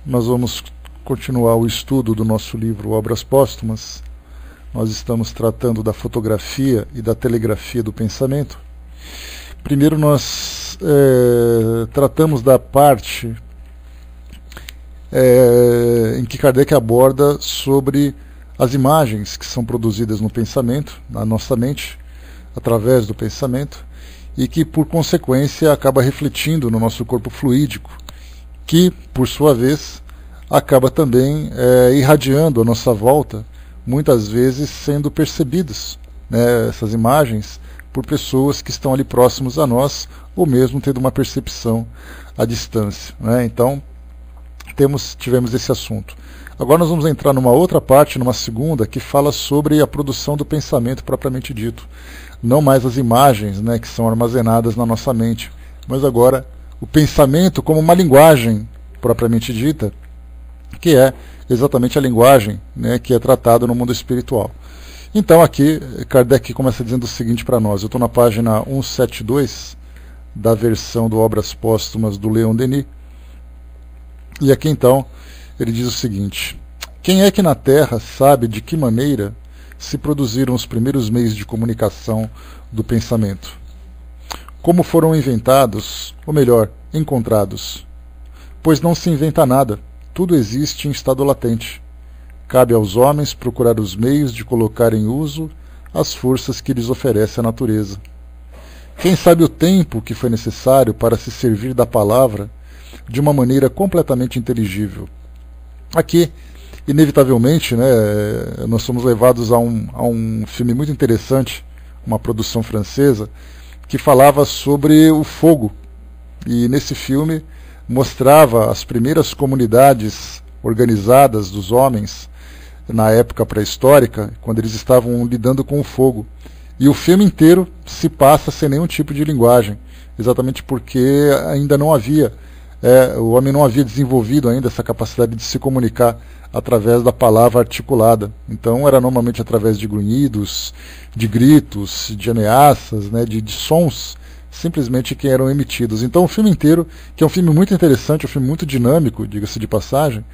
nós vamos continuar o estudo do nosso livro Obras Póstumas. Nós estamos tratando da fotografia e da telegrafia do pensamento. Primeiro nós tratamos da parte em que Kardec aborda sobre as imagens que são produzidas no pensamento, na nossa mente, através do pensamento, e que, por consequência, acaba refletindo no nosso corpo fluídico, que, por sua vez, acaba também irradiando à nossa volta, muitas vezes sendo percebidas, né, essas imagens por pessoas que estão ali próximos a nós, ou mesmo tendo uma percepção à distância, né? Então, tivemos esse assunto. Agora nós vamos entrar numa outra parte, numa segunda, que fala sobre a produção do pensamento propriamente dito. Não mais as imagens, né, que são armazenadas na nossa mente, mas agora o pensamento como uma linguagem propriamente dita, que é exatamente a linguagem, né, que é tratada no mundo espiritual. Então aqui Kardec começa dizendo o seguinte para nós. Eu estou na página 172 da versão do Obras Póstumas do Leon Denis, e aqui então ele diz o seguinte: quem é que na Terra sabe de que maneira se produziram os primeiros meios de comunicação do pensamento? Como foram inventados, ou melhor, encontrados? Pois não se inventa nada, tudo existe em estado latente. Cabe aos homens procurar os meios de colocar em uso as forças que lhes oferece a natureza. Quem sabe o tempo que foi necessário para se servir da palavra de uma maneira completamente inteligível? Aqui, inevitavelmente, né, nós somos levados a um filme muito interessante, uma produção francesa, que falava sobre o fogo. E nesse filme mostrava as primeiras comunidades organizadas dos homens na época pré-histórica, quando eles estavam lidando com o fogo. E o filme inteiro se passa sem nenhum tipo de linguagem, exatamente porque ainda não havia, o homem não havia desenvolvido ainda essa capacidade de se comunicar através da palavra articulada. Então era normalmente através de grunhidos, de gritos, de ameaças, né, de sons simplesmente que eram emitidos. Então o filme inteiro, que é um filme muito interessante, um filme muito dinâmico, diga-se de passagem,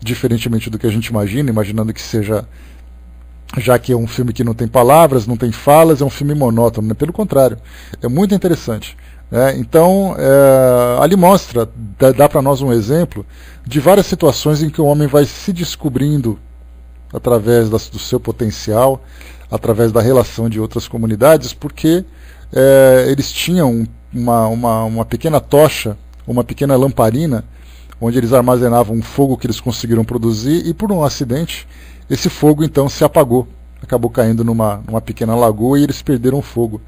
diferentemente do que a gente imagina, imaginando que seja, já que é um filme que não tem palavras, não tem falas, é um filme monótono, né? Pelo contrário, é muito interessante. Então, ali mostra, dá para nós um exemplo de várias situações em que o homem vai se descobrindo através do seu potencial, através da relação de outras comunidades, porque eles tinham uma pequena tocha, uma pequena lamparina, onde eles armazenavam um fogo que eles conseguiram produzir, e por um acidente, esse fogo então se apagou, acabou caindo numa pequena lagoa e eles perderam o fogo.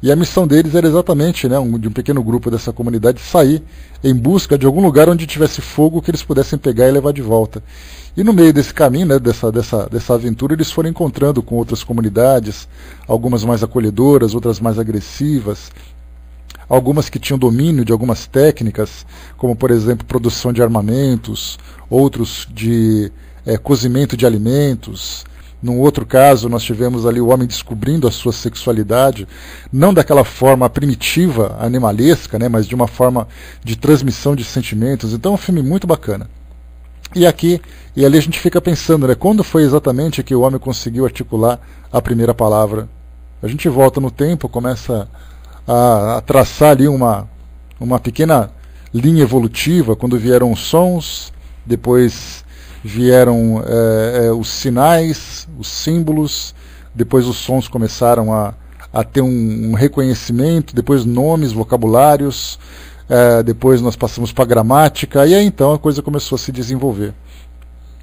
E a missão deles era exatamente, né, de um pequeno grupo dessa comunidade, sair em busca de algum lugar onde tivesse fogo que eles pudessem pegar e levar de volta. E no meio desse caminho, né, dessa aventura, eles foram encontrando com outras comunidades, algumas mais acolhedoras, outras mais agressivas, algumas que tinham domínio de algumas técnicas, como por exemplo produção de armamentos, outros de cozimento de alimentos. Num outro caso, nós tivemos ali o homem descobrindo a sua sexualidade, não daquela forma primitiva, animalesca, né, mas de uma forma de transmissão de sentimentos. Então é um filme muito bacana. E ali a gente fica pensando, né, quando foi exatamente que o homem conseguiu articular a primeira palavra? A gente volta no tempo, começa a traçar ali uma pequena linha evolutiva, quando vieram os sons, depois vieram os sinais, os símbolos, depois os sons começaram a ter um reconhecimento, depois nomes, vocabulários, depois nós passamos para a gramática, e aí então a coisa começou a se desenvolver.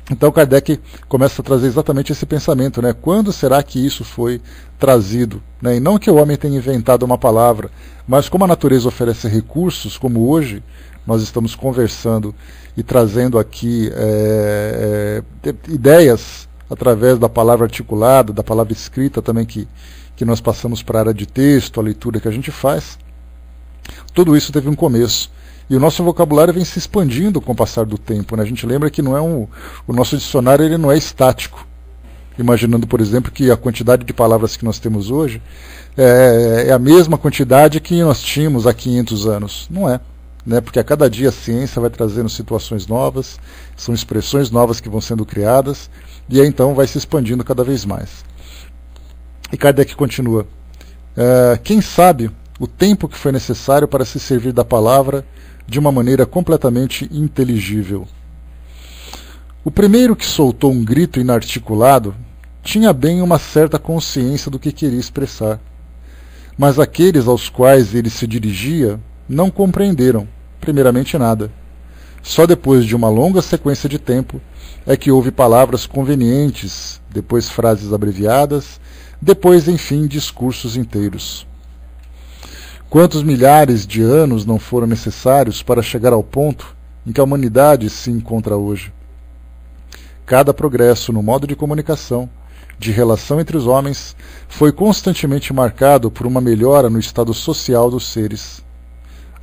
Então Kardec começa a trazer exatamente esse pensamento, né? Quando será que isso foi trazido? Né? E não que o homem tenha inventado uma palavra, mas como a natureza oferece recursos, como hoje nós estamos conversando e trazendo aqui ideias através da palavra articulada, da palavra escrita também que nós passamos para a área de texto, a leitura que a gente faz. Tudo isso teve um começo. E o nosso vocabulário vem se expandindo com o passar do tempo, né? A gente lembra que não é o nosso dicionário ele não é estático. Imaginando, por exemplo, que a quantidade de palavras que nós temos hoje é a mesma quantidade que nós tínhamos há 500 anos. Não é. né? Porque a cada dia a ciência vai trazendo situações novas, são expressões novas que vão sendo criadas, e aí então vai se expandindo cada vez mais. E Kardec continua: quem sabe o tempo que foi necessário para se servir da palavra de uma maneira completamente inteligível. O primeiro que soltou um grito inarticulado tinha bem uma certa consciência do que queria expressar, mas aqueles aos quais ele se dirigia não compreenderam, primeiramente, nada. Só depois de uma longa sequência de tempo é que houve palavras convenientes, depois frases abreviadas, depois, enfim, discursos inteiros. Quantos milhares de anos não foram necessários para chegar ao ponto em que a humanidade se encontra hoje? Cada progresso no modo de comunicação, de relação entre os homens, foi constantemente marcado por uma melhora no estado social dos seres.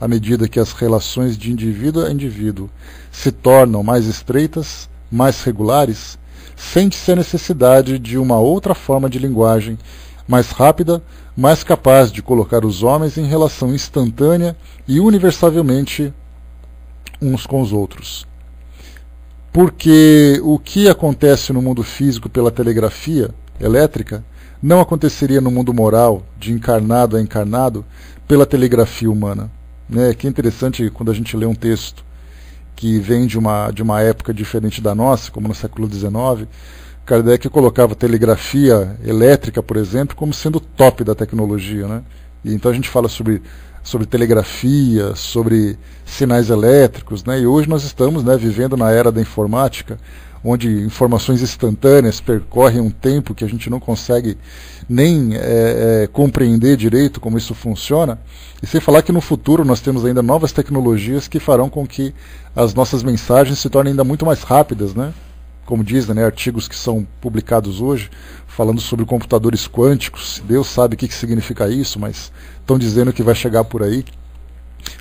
À medida que as relações de indivíduo a indivíduo se tornam mais estreitas, mais regulares, sente-se a necessidade de uma outra forma de linguagem, mais rápida, mais capaz de colocar os homens em relação instantânea e universalmente uns com os outros. Porque o que acontece no mundo físico pela telegrafia elétrica não aconteceria no mundo moral, de encarnado a encarnado, pela telegrafia humana. Que é interessante quando a gente lê um texto que vem de uma época diferente da nossa, como no século XIX, Kardec colocava a telegrafia elétrica, por exemplo, como sendo o top da tecnologia. Né? E então a gente fala sobre telegrafia, sobre sinais elétricos, né? E hoje nós estamos, né, vivendo na era da informática, onde informações instantâneas percorrem um tempo que a gente não consegue nem compreender direito como isso funciona, e sem falar que no futuro nós temos ainda novas tecnologias que farão com que as nossas mensagens se tornem ainda muito mais rápidas, né? Como dizem, né, artigos que são publicados hoje, falando sobre computadores quânticos. Deus sabe o que significa isso, mas estão dizendo que vai chegar por aí,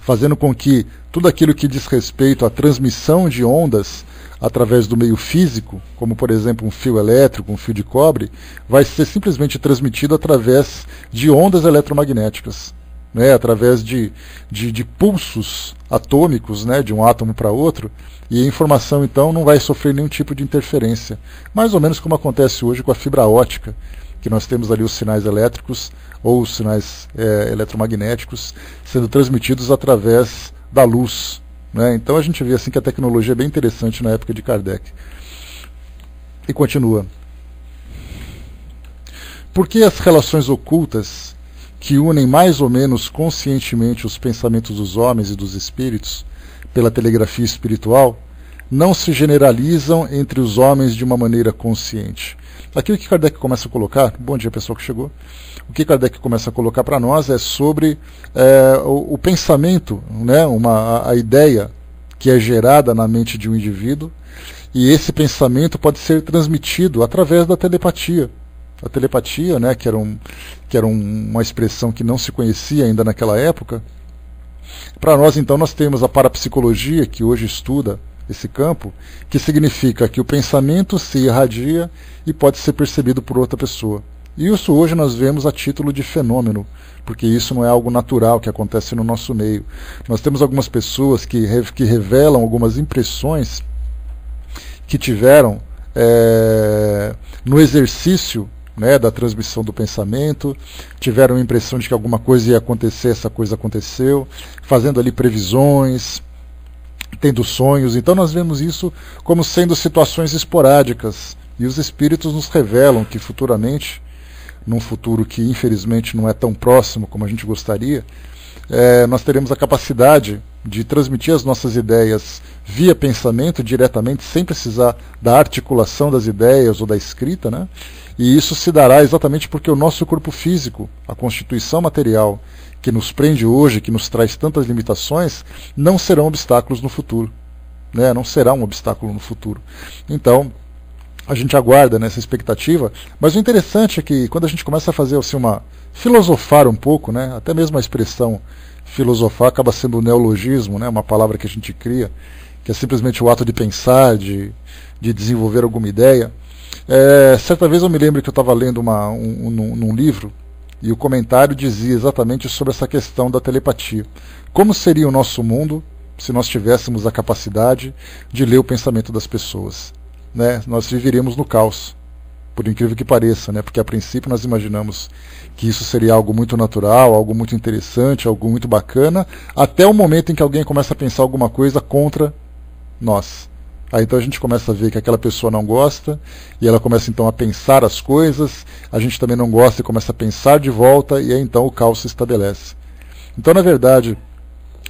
fazendo com que tudo aquilo que diz respeito à transmissão de ondas através do meio físico, como por exemplo um fio elétrico, um fio de cobre, vai ser simplesmente transmitido através de ondas eletromagnéticas, né, através de pulsos atômicos, né, de um átomo para outro, e a informação então não vai sofrer nenhum tipo de interferência, mais ou menos como acontece hoje com a fibra ótica, que nós temos ali os sinais elétricos ou os sinais eletromagnéticos sendo transmitidos através da luz. Né? Então a gente vê assim que a tecnologia é bem interessante na época de Kardec. E continua. Porque as relações ocultas que unem mais ou menos conscientemente os pensamentos dos homens e dos espíritos pela telegrafia espiritual não se generalizam entre os homens de uma maneira consciente. Aqui o que Kardec começa a colocar, bom dia pessoal que chegou, o que Kardec começa a colocar para nós é sobre o pensamento, né, a ideia que é gerada na mente de um indivíduo, e esse pensamento pode ser transmitido através da telepatia. A telepatia, né, que era uma expressão que não se conhecia ainda naquela época. Para nós, então, nós temos a parapsicologia, que hoje estuda esse campo, que significa que o pensamento se irradia e pode ser percebido por outra pessoa. E isso hoje nós vemos a título de fenômeno, porque isso não é algo natural que acontece no nosso meio. Nós temos algumas pessoas que revelam algumas impressões que tiveram no exercício, né, da transmissão do pensamento, tiveram a impressão de que alguma coisa ia acontecer, essa coisa aconteceu, fazendo ali previsões, tendo sonhos. Então nós vemos isso como sendo situações esporádicas, e os espíritos nos revelam que futuramente, num futuro que infelizmente não é tão próximo como a gente gostaria, nós teremos a capacidade de transmitir as nossas ideias via pensamento diretamente, sem precisar da articulação das ideias ou da escrita, né? E isso se dará exatamente porque o nosso corpo físico, a constituição material que nos prende hoje, que nos traz tantas limitações, não serão obstáculos no futuro, né? Não será um obstáculo no futuro. Então, a gente aguarda nessa expectativa, mas o interessante é que quando a gente começa a fazer assim, filosofar um pouco, né? Até mesmo a expressão filosofar acaba sendo um neologismo, né? Uma palavra que a gente cria, que é simplesmente o ato de pensar, de desenvolver alguma ideia. Certa vez eu me lembro que eu estava lendo num livro E o comentário dizia exatamente sobre essa questão da telepatia. Como seria o nosso mundo se nós tivéssemos a capacidade de ler o pensamento das pessoas? Né? Nós viveríamos no caos, por incrível que pareça, né? Porque a princípio nós imaginamos que isso seria algo muito natural, algo muito interessante, algo muito bacana, até o momento em que alguém começa a pensar alguma coisa contra nós. Aí então a gente começa a ver que aquela pessoa não gosta, e ela começa então a pensar as coisas, a gente também não gosta e começa a pensar de volta, e aí então o caos se estabelece. Então, na verdade,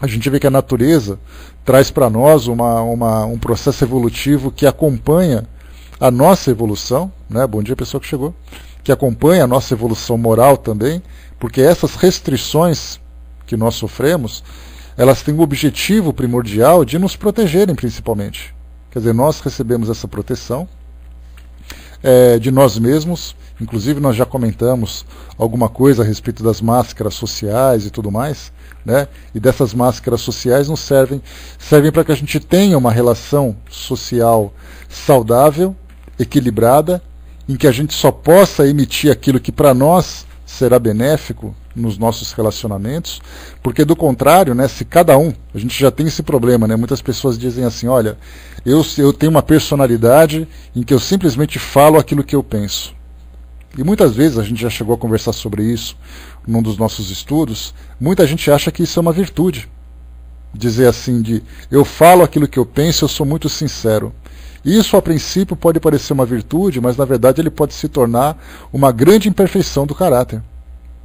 a gente vê que a natureza traz para nós um processo evolutivo que acompanha a nossa evolução, né? Bom dia, pessoa que chegou, que acompanha a nossa evolução moral também, porque essas restrições que nós sofremos, elas têm o objetivo primordial de nos protegerem principalmente. Quer dizer, nós recebemos essa proteção de nós mesmos, inclusive nós já comentamos alguma coisa a respeito das máscaras sociais e tudo mais, né? E dessas máscaras sociais nos servem para que a gente tenha uma relação social saudável, equilibrada, em que a gente só possa emitir aquilo que para nós será benéfico nos nossos relacionamentos, porque do contrário, né, se cada um, a gente já tem esse problema, né, muitas pessoas dizem assim, olha, eu tenho uma personalidade em que eu simplesmente falo aquilo que eu penso. E muitas vezes, a gente já chegou a conversar sobre isso num dos nossos estudos, muita gente acha que isso é uma virtude. Dizer assim, eu falo aquilo que eu penso, eu sou muito sincero. Isso, a princípio, pode parecer uma virtude, mas, na verdade, ele pode se tornar uma grande imperfeição do caráter.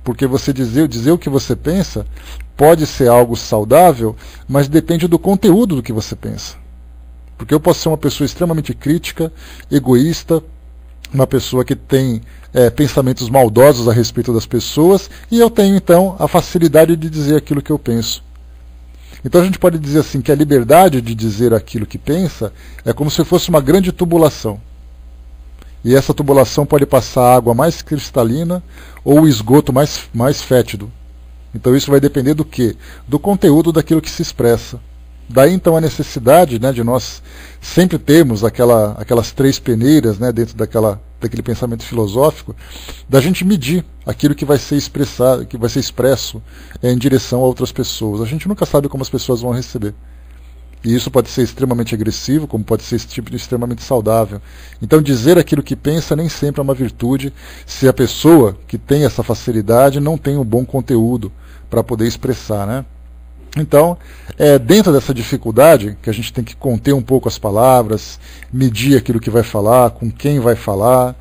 Porque você dizer o que você pensa pode ser algo saudável, mas depende do conteúdo do que você pensa. Porque eu posso ser uma pessoa extremamente crítica, egoísta, uma pessoa que tem pensamentos maldosos a respeito das pessoas, e eu tenho, então, a facilidade de dizer aquilo que eu penso. Então a gente pode dizer assim que a liberdade de dizer aquilo que pensa é como se fosse uma grande tubulação. E essa tubulação pode passar a água mais cristalina ou o esgoto mais fétido. Então isso vai depender do quê? Do conteúdo daquilo que se expressa. Daí então a necessidade, né, de nós sempre termos aquelas três peneiras, né, dentro daquele pensamento filosófico, da gente medir aquilo que vai ser expressado, que vai ser expresso em direção a outras pessoas. A gente nunca sabe como as pessoas vão receber. E isso pode ser extremamente agressivo, como pode ser extremamente saudável. Então dizer aquilo que pensa nem sempre é uma virtude se a pessoa que tem essa facilidade não tem um bom conteúdo para poder expressar, né? Então, dentro dessa dificuldade, que a gente tem que conter um pouco as palavras, medir aquilo que vai falar, com quem vai falar,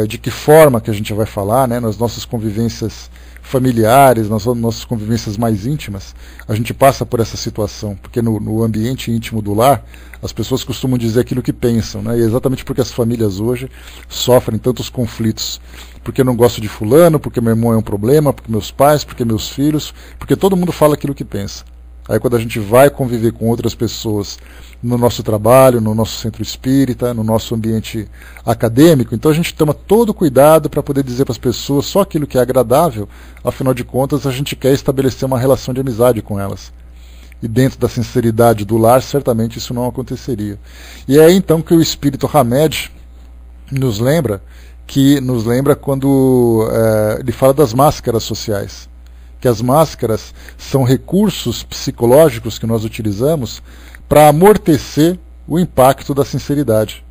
de que forma que a gente vai falar, né, nas nossas convivências familiares, nas nossas convivências mais íntimas, a gente passa por essa situação, porque no ambiente íntimo do lar, as pessoas costumam dizer aquilo que pensam, né, e é exatamente porque as famílias hoje sofrem tantos conflitos. Porque eu não gosto de fulano, porque meu irmão é um problema, porque meus pais, porque meus filhos, porque todo mundo fala aquilo que pensa. Aí quando a gente vai conviver com outras pessoas no nosso trabalho, no nosso centro espírita, no nosso ambiente acadêmico, então a gente toma todo o cuidado para poder dizer para as pessoas só aquilo que é agradável, afinal de contas a gente quer estabelecer uma relação de amizade com elas. E dentro da sinceridade do lar, certamente isso não aconteceria. E é aí então que o espírito Hamed nos lembra quando ele fala das máscaras sociais, que as máscaras são recursos psicológicos que nós utilizamos para amortecer o impacto da sinceridade.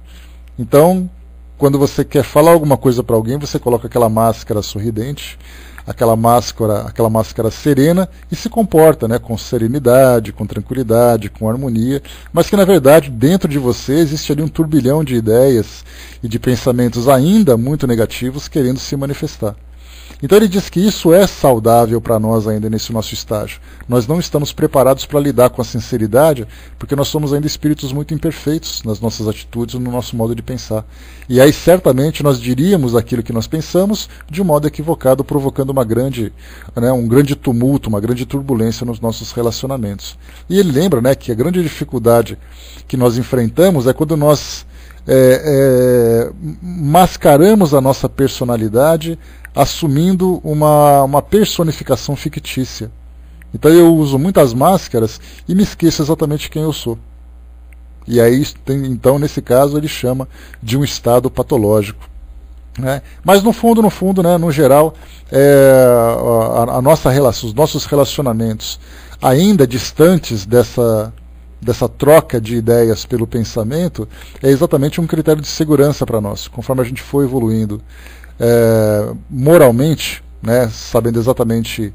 Então, quando você quer falar alguma coisa para alguém, você coloca aquela máscara sorridente, aquela máscara serena e se comporta, né, com serenidade, com tranquilidade, com harmonia, mas que na verdade dentro de você existe ali um turbilhão de ideias e de pensamentos ainda muito negativos querendo se manifestar. Então ele diz que isso é saudável para nós ainda nesse nosso estágio. Nós não estamos preparados para lidar com a sinceridade, porque nós somos ainda espíritos muito imperfeitos nas nossas atitudes, no nosso modo de pensar. E aí certamente nós diríamos aquilo que nós pensamos de um modo equivocado, provocando um grande tumulto, uma grande turbulência nos nossos relacionamentos. E ele lembra, né, que a grande dificuldade que nós enfrentamos é quando nós mascaramos a nossa personalidade assumindo uma personificação fictícia. Então eu uso muitas máscaras e me esqueço exatamente quem eu sou. E aí, então, nesse caso, ele chama de um estado patológico. né? Mas no fundo, né, no geral, a nossa relação, os nossos relacionamentos, ainda distantes dessa troca de ideias pelo pensamento, é exatamente um critério de segurança para nós, conforme a gente for evoluindo moralmente, né, sabendo exatamente,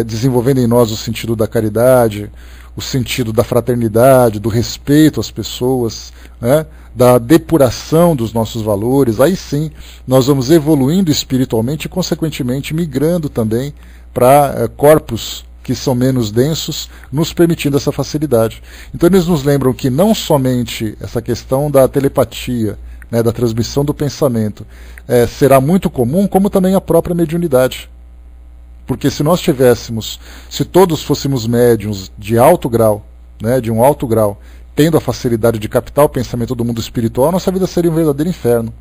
desenvolvendo em nós o sentido da caridade, o sentido da fraternidade, do respeito às pessoas, né, da depuração dos nossos valores. Aí sim nós vamos evoluindo espiritualmente e, consequentemente, migrando também para corpos que são menos densos, nos permitindo essa facilidade. Então eles nos lembram que não somente essa questão da telepatia, né, da transmissão do pensamento, será muito comum, como também a própria mediunidade. Porque se todos fôssemos médiuns de alto grau, né, de um alto grau, tendo a facilidade de captar o pensamento do mundo espiritual, a nossa vida seria um verdadeiro inferno.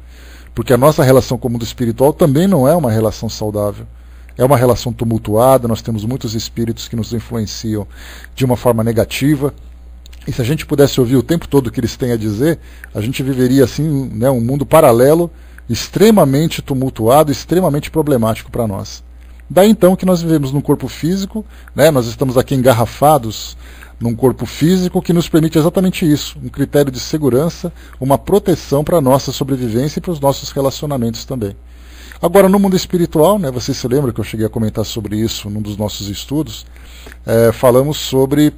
Porque a nossa relação com o mundo espiritual também não é uma relação saudável. É uma relação tumultuada, nós temos muitos espíritos que nos influenciam de uma forma negativa. E se a gente pudesse ouvir o tempo todo o que eles têm a dizer, a gente viveria assim, né, um mundo paralelo, extremamente tumultuado, extremamente problemático para nós. Daí então que nós vivemos num corpo físico, né, nós estamos aqui engarrafados num corpo físico que nos permite exatamente isso, um critério de segurança, uma proteção para a nossa sobrevivência e para os nossos relacionamentos também. Agora, no mundo espiritual, né, você se lembra que eu cheguei a comentar sobre isso num dos nossos estudos, falamos sobre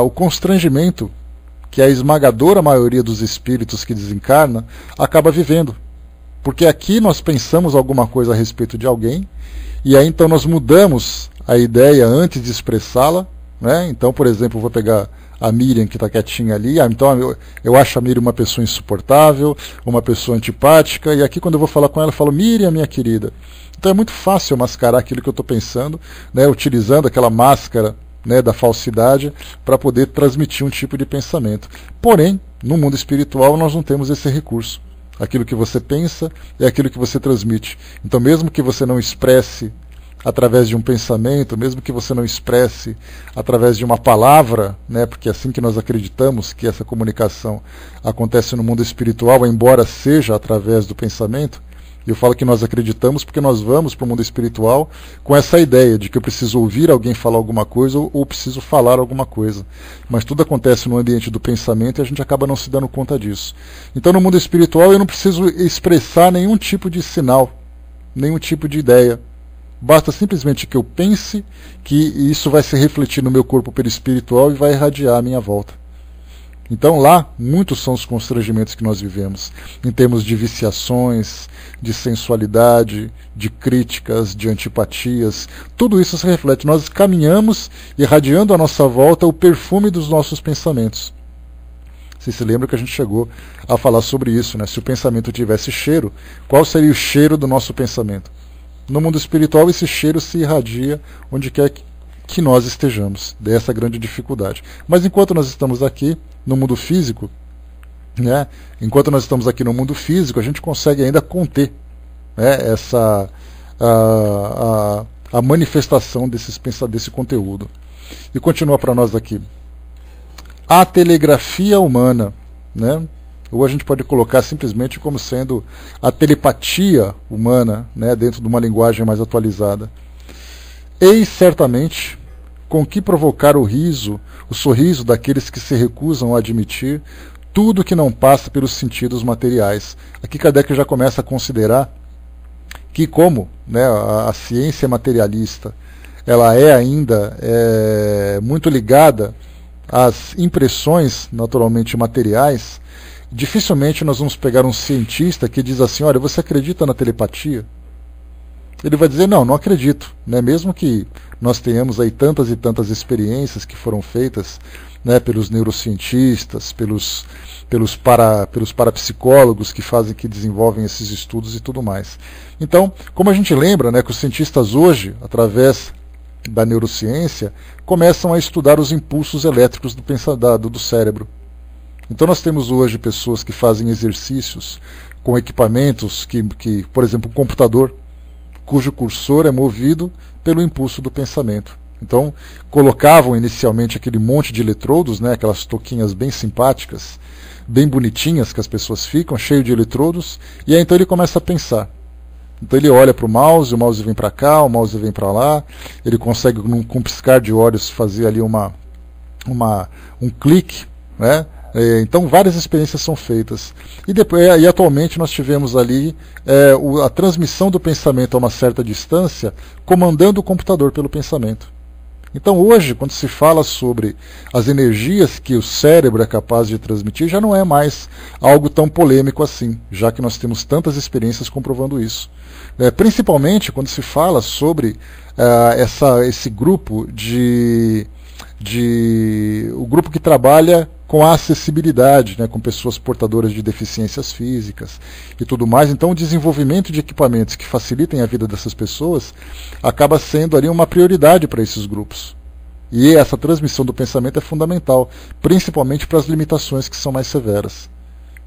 o constrangimento que a esmagadora maioria dos espíritos que desencarna acaba vivendo. Porque aqui nós pensamos alguma coisa a respeito de alguém, e aí então nós mudamos a ideia antes de expressá-la, né? Então, por exemplo, eu vou pegar a Miriam, que está quietinha ali, então eu acho a Miriam uma pessoa insuportável, uma pessoa antipática, e aqui quando eu vou falar com ela, eu falo: Miriam, minha querida. Então é muito fácil eu mascarar aquilo que eu estou pensando, né, utilizando aquela máscara, né, da falsidade, para poder transmitir um tipo de pensamento. Porém, no mundo espiritual nós não temos esse recurso. Aquilo que você pensa é aquilo que você transmite. Então, mesmo que você não expresse através de um pensamento, mesmo que você não expresse através de uma palavra, né, porque é assim que nós acreditamos que essa comunicação acontece no mundo espiritual, embora seja através do pensamento. Eu falo que nós acreditamos porque nós vamos para o mundo espiritual com essa ideia de que eu preciso ouvir alguém falar alguma coisa ou preciso falar alguma coisa. Mas tudo acontece no ambiente do pensamento e a gente acaba não se dando conta disso. Então, no mundo espiritual, eu não preciso expressar nenhum tipo de sinal, nenhum tipo de ideia. Basta simplesmente que eu pense que isso vai se refletir no meu corpo perispiritual e vai irradiar à minha volta. Então lá, muitos são os constrangimentos que nós vivemos, em termos de viciações, de sensualidade, de críticas, de antipatias. Tudo isso se reflete. Nós caminhamos irradiando à nossa volta o perfume dos nossos pensamentos. Você se lembra que a gente chegou a falar sobre isso, né? Se o pensamento tivesse cheiro, qual seria o cheiro do nosso pensamento? No mundo espiritual, esse cheiro se irradia onde quer que nós estejamos. Dessa grande dificuldade. Mas enquanto nós estamos aqui no mundo físico, né, enquanto nós estamos aqui no mundo físico, a gente consegue ainda conter, né, a manifestação desse conteúdo. E continua para nós aqui. A telegrafia humana, né, ou a gente pode colocar simplesmente como sendo a telepatia humana, né, dentro de uma linguagem mais atualizada. Eis certamente com que provocar o sorriso daqueles que se recusam a admitir tudo que não passa pelos sentidos materiais. Aqui Kardec já começa a considerar que, como, né, a ciência materialista ela é ainda muito ligada às impressões naturalmente materiais, dificilmente nós vamos pegar um cientista que diz assim: olha, você acredita na telepatia? Ele vai dizer: não acredito, né? Mesmo que nós tenhamos aí tantas e tantas experiências que foram feitas, né, pelos neurocientistas, pelos parapsicólogos que desenvolvem esses estudos e tudo mais. Então, como a gente lembra, né, que os cientistas hoje, através da neurociência, começam a estudar os impulsos elétricos do cérebro. Então nós temos hoje pessoas que fazem exercícios com equipamentos por exemplo, um computador, cujo cursor é movido pelo impulso do pensamento. Então, colocavam inicialmente aquele monte de eletrodos, né, aquelas touquinhas bem simpáticas, bem bonitinhas que as pessoas ficam, cheio de eletrodos, e aí então ele começa a pensar. Então ele olha para o mouse vem para cá, o mouse vem para lá, ele consegue com um piscar de olhos fazer ali um clique, né? Então várias experiências são feitas. E atualmente nós tivemos ali a transmissão do pensamento a uma certa distância, comandando o computador pelo pensamento. Então hoje, quando se fala sobre as energias que o cérebro é capaz de transmitir, já não é mais algo tão polêmico assim, já que nós temos tantas experiências comprovando isso. Principalmente quando se fala sobre esse grupo o grupo que trabalha com a acessibilidade, né, com pessoas portadoras de deficiências físicas e tudo mais. Então o desenvolvimento de equipamentos que facilitem a vida dessas pessoas acaba sendo ali uma prioridade para esses grupos. E essa transmissão do pensamento é fundamental, principalmente para as limitações que são mais severas.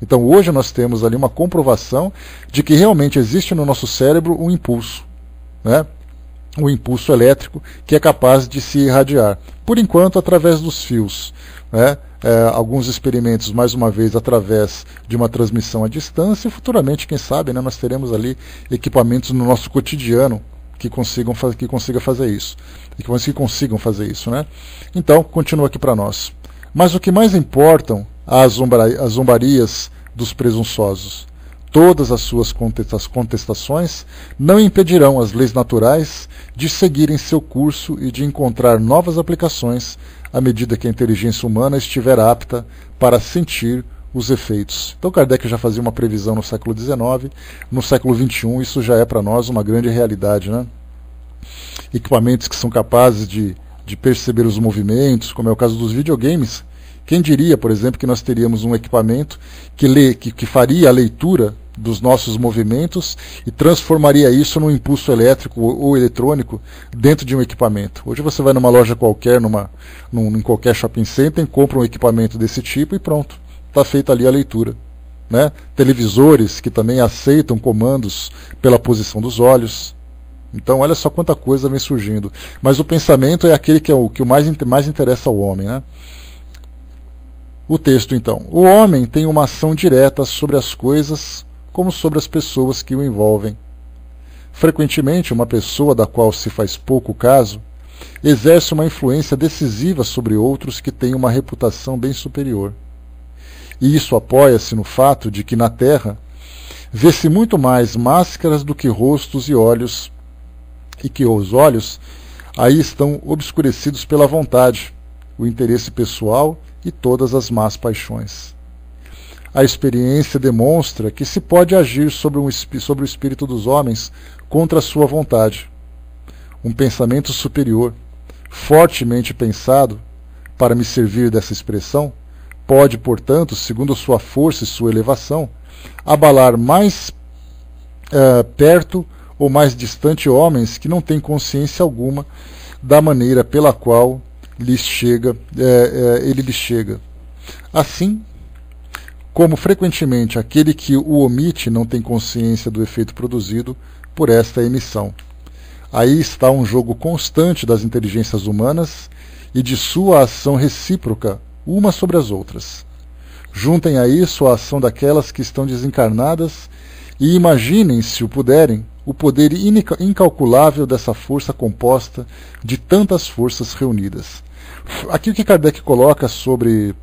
Então hoje nós temos ali uma comprovação de que realmente existe no nosso cérebro um impulso, né? Um impulso elétrico que é capaz de se irradiar. Por enquanto, através dos fios. Né? Alguns experimentos, mais uma vez, através de uma transmissão à distância, e futuramente, quem sabe, né, nós teremos ali equipamentos no nosso cotidiano que consigam fazer isso. Equipamentos que consigam fazer isso. Né? Então, continua aqui para nós. Mas o que mais importam as zombarias dos presunçosos. Todas as suas contestações não impedirão as leis naturais de seguirem seu curso e de encontrar novas aplicações à medida que a inteligência humana estiver apta para sentir os efeitos. Então Kardec já fazia uma previsão no século XIX, no século XXI isso já é para nós uma grande realidade. Né? Equipamentos que são capazes de perceber os movimentos, como é o caso dos videogames. Quem diria, por exemplo, que nós teríamos um equipamento que faria a leitura dos nossos movimentos e transformaria isso num impulso elétrico ou eletrônico dentro de um equipamento. Hoje você vai numa loja qualquer, em qualquer shopping center, compra um equipamento desse tipo e pronto, está feita ali a leitura. Né? Televisores que também aceitam comandos pela posição dos olhos. Então olha só quanta coisa vem surgindo. Mas o pensamento é aquele que mais interessa ao homem. Né? O texto, então. O homem tem uma ação direta sobre as coisas como sobre as pessoas que o envolvem. Frequentemente, uma pessoa da qual se faz pouco caso exerce uma influência decisiva sobre outros que têm uma reputação bem superior. E isso apoia-se no fato de que na Terra vê-se muito mais máscaras do que rostos e olhos, e que os olhos aí estão obscurecidos pela vontade, o interesse pessoal e todas as más paixões. A experiência demonstra que se pode agir sobre o espírito dos homens contra a sua vontade. Um pensamento superior, fortemente pensado, para me servir dessa expressão, pode, portanto, segundo sua força e sua elevação, abalar mais perto ou mais distante homens que não têm consciência alguma da maneira pela qual ele lhes chega. Assim, como frequentemente aquele que o omite não tem consciência do efeito produzido por esta emissão. Aí está um jogo constante das inteligências humanas e de sua ação recíproca umas sobre as outras. Juntem a isso a ação daquelas que estão desencarnadas e imaginem, se o puderem, o poder incalculável dessa força composta de tantas forças reunidas. Aqui o que Kardec coloca sobre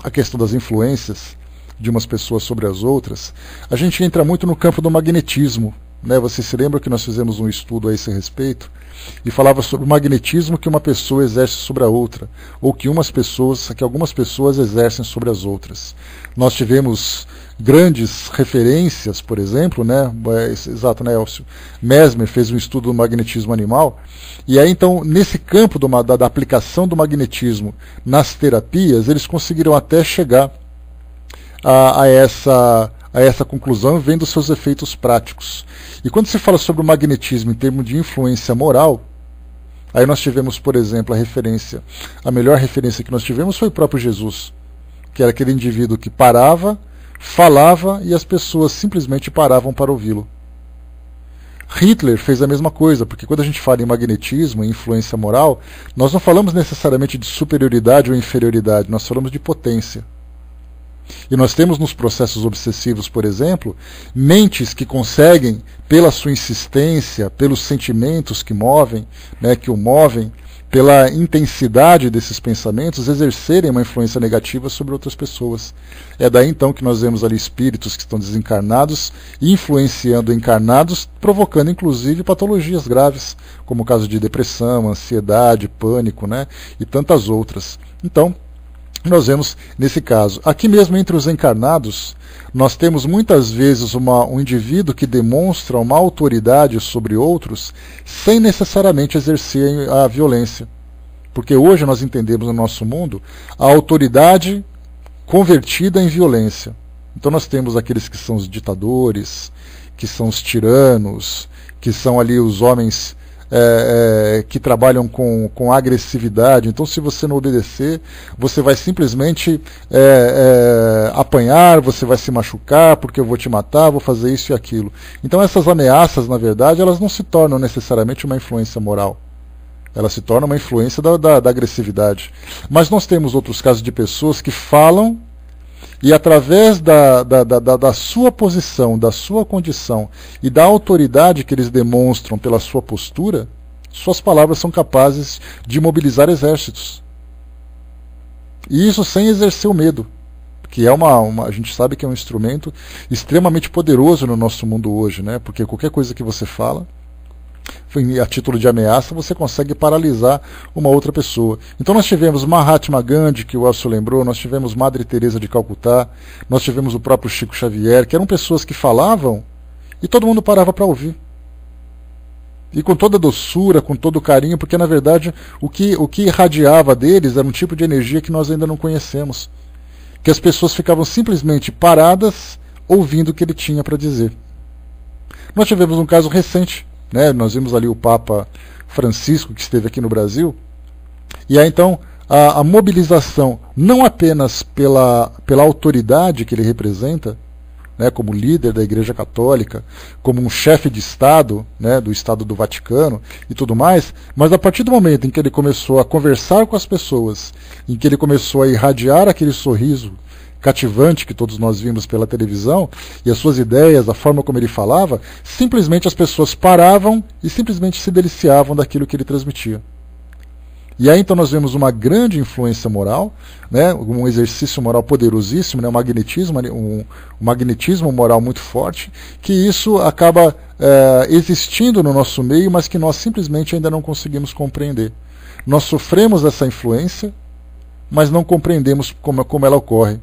a questão das influências de umas pessoas sobre as outras, a gente entra muito no campo do magnetismo. Né? Você se lembra que nós fizemos um estudo a esse respeito e falava sobre o magnetismo que uma pessoa exerce sobre a outra, ou que algumas pessoas exercem sobre as outras. Nós tivemos grandes referências, por exemplo, né? Exato, né, Elcio? Mesmer fez um estudo do magnetismo animal, e aí então, nesse campo da aplicação do magnetismo nas terapias, eles conseguiram até chegar a essa conclusão vendo seus efeitos práticos. E quando se fala sobre o magnetismo em termos de influência moral, aí nós tivemos, por exemplo, a melhor referência que nós tivemos foi o próprio Jesus, que era aquele indivíduo que parava, falava e as pessoas simplesmente paravam para ouvi-lo. Hitler fez a mesma coisa, porque quando a gente fala em magnetismo, em influência moral, nós não falamos necessariamente de superioridade ou inferioridade, nós falamos de potência. E nós temos nos processos obsessivos, por exemplo, mentes que conseguem, pela sua insistência, pelos sentimentos que movem, né, que o movem, pela intensidade desses pensamentos, exercerem uma influência negativa sobre outras pessoas. É daí então que nós vemos ali espíritos que estão desencarnados, influenciando encarnados, provocando inclusive patologias graves, como o caso de depressão, ansiedade, pânico, né, e tantas outras. Então, nós vemos nesse caso. Aqui mesmo entre os encarnados, nós temos muitas vezes um indivíduo que demonstra uma autoridade sobre outros sem necessariamente exercer a violência. Porque hoje nós entendemos no nosso mundo a autoridade convertida em violência. Então nós temos aqueles que são os ditadores, que são os tiranos, que são ali os homens que trabalham com agressividade. Então, se você não obedecer, você vai simplesmente apanhar, você vai se machucar, porque eu vou te matar, vou fazer isso e aquilo. Então, essas ameaças, na verdade, elas não se tornam necessariamente uma influência moral. Elas se tornam uma influência da agressividade. Mas nós temos outros casos de pessoas que falam e através da sua posição, da sua condição e da autoridade que eles demonstram pela sua postura, suas palavras são capazes de mobilizar exércitos. E isso sem exercer o medo, que é a gente sabe que é um instrumento extremamente poderoso no nosso mundo hoje, né? Porque qualquer coisa que você fala, a título de ameaça, você consegue paralisar uma outra pessoa. Então nós tivemos Mahatma Gandhi, que o Elcio lembrou, nós tivemos Madre Teresa de Calcutá, nós tivemos o próprio Chico Xavier, que eram pessoas que falavam e todo mundo parava para ouvir. E com toda doçura, com todo carinho, porque na verdade o que irradiava deles era um tipo de energia que nós ainda não conhecemos. Que as pessoas ficavam simplesmente paradas ouvindo o que ele tinha para dizer. Nós tivemos um caso recente, né? Nós vimos ali o Papa Francisco, que esteve aqui no Brasil, e aí então a mobilização, não apenas pela autoridade que ele representa, né, como líder da Igreja Católica, como um chefe de Estado, né, do Estado do Vaticano e tudo mais, mas a partir do momento em que ele começou a conversar com as pessoas, em que ele começou a irradiar aquele sorriso cativante que todos nós vimos pela televisão, e as suas ideias, a forma como ele falava, simplesmente as pessoas paravam e simplesmente se deliciavam daquilo que ele transmitia. E aí então nós vemos uma grande influência moral, né, um exercício moral poderosíssimo, né, um magnetismo moral muito forte, que isso acaba existindo no nosso meio, mas que nós simplesmente ainda não conseguimos compreender. Nós sofremos essa influência, mas não compreendemos como ela ocorre.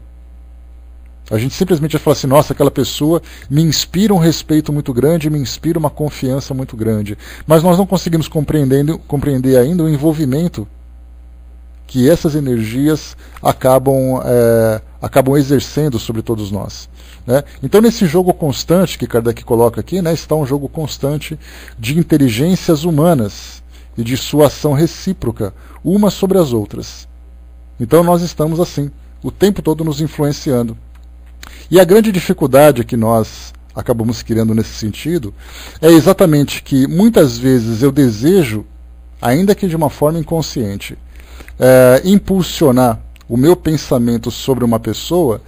A gente simplesmente fala assim, nossa, aquela pessoa me inspira um respeito muito grande, me inspira uma confiança muito grande. Mas nós não conseguimos compreender ainda o envolvimento que essas energias acabam exercendo sobre todos nós. Né? Então, nesse jogo constante que Kardec coloca aqui, né, está um jogo constante de inteligências humanas e de sua ação recíproca, umas sobre as outras. Então, nós estamos assim, o tempo todo nos influenciando. E a grande dificuldade que nós acabamos criando nesse sentido é exatamente que muitas vezes eu desejo, ainda que de uma forma inconsciente, impulsionar o meu pensamento sobre uma pessoa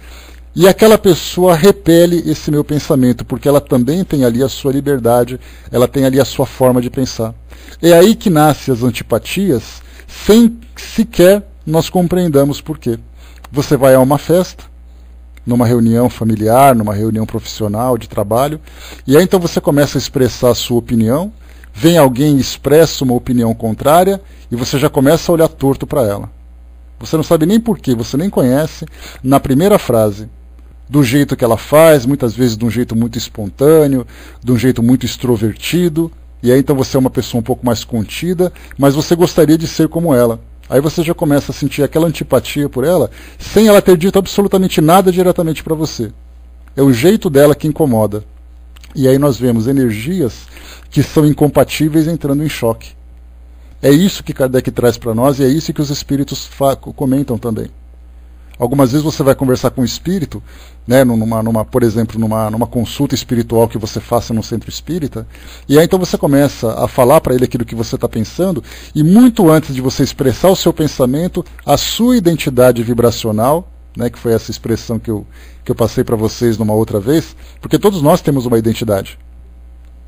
e aquela pessoa repele esse meu pensamento, porque ela também tem ali a sua liberdade, ela tem ali a sua forma de pensar. É aí que nascem as antipatias, sem sequer nós compreendamos por quê. Você vai a uma festa, numa reunião familiar, numa reunião profissional, de trabalho, e aí então você começa a expressar a sua opinião, vem alguém e expressa uma opinião contrária, e você já começa a olhar torto para ela. Você não sabe nem porquê, você nem conhece, na primeira frase, do jeito que ela faz, muitas vezes de um jeito muito espontâneo, de um jeito muito extrovertido, e aí então você é uma pessoa um pouco mais contida, mas você gostaria de ser como ela. Aí você já começa a sentir aquela antipatia por ela, sem ela ter dito absolutamente nada diretamente para você. É o jeito dela que incomoda. E aí nós vemos energias que são incompatíveis entrando em choque. É isso que Kardec traz para nós e é isso que os espíritos comentam também. Algumas vezes você vai conversar com um espírito, né, por exemplo, numa consulta espiritual que você faça no centro espírita, e aí então você começa a falar para ele aquilo que você está pensando, e muito antes de você expressar o seu pensamento, a sua identidade vibracional, né, que foi essa expressão que eu passei para vocês numa outra vez, porque todos nós temos uma identidade.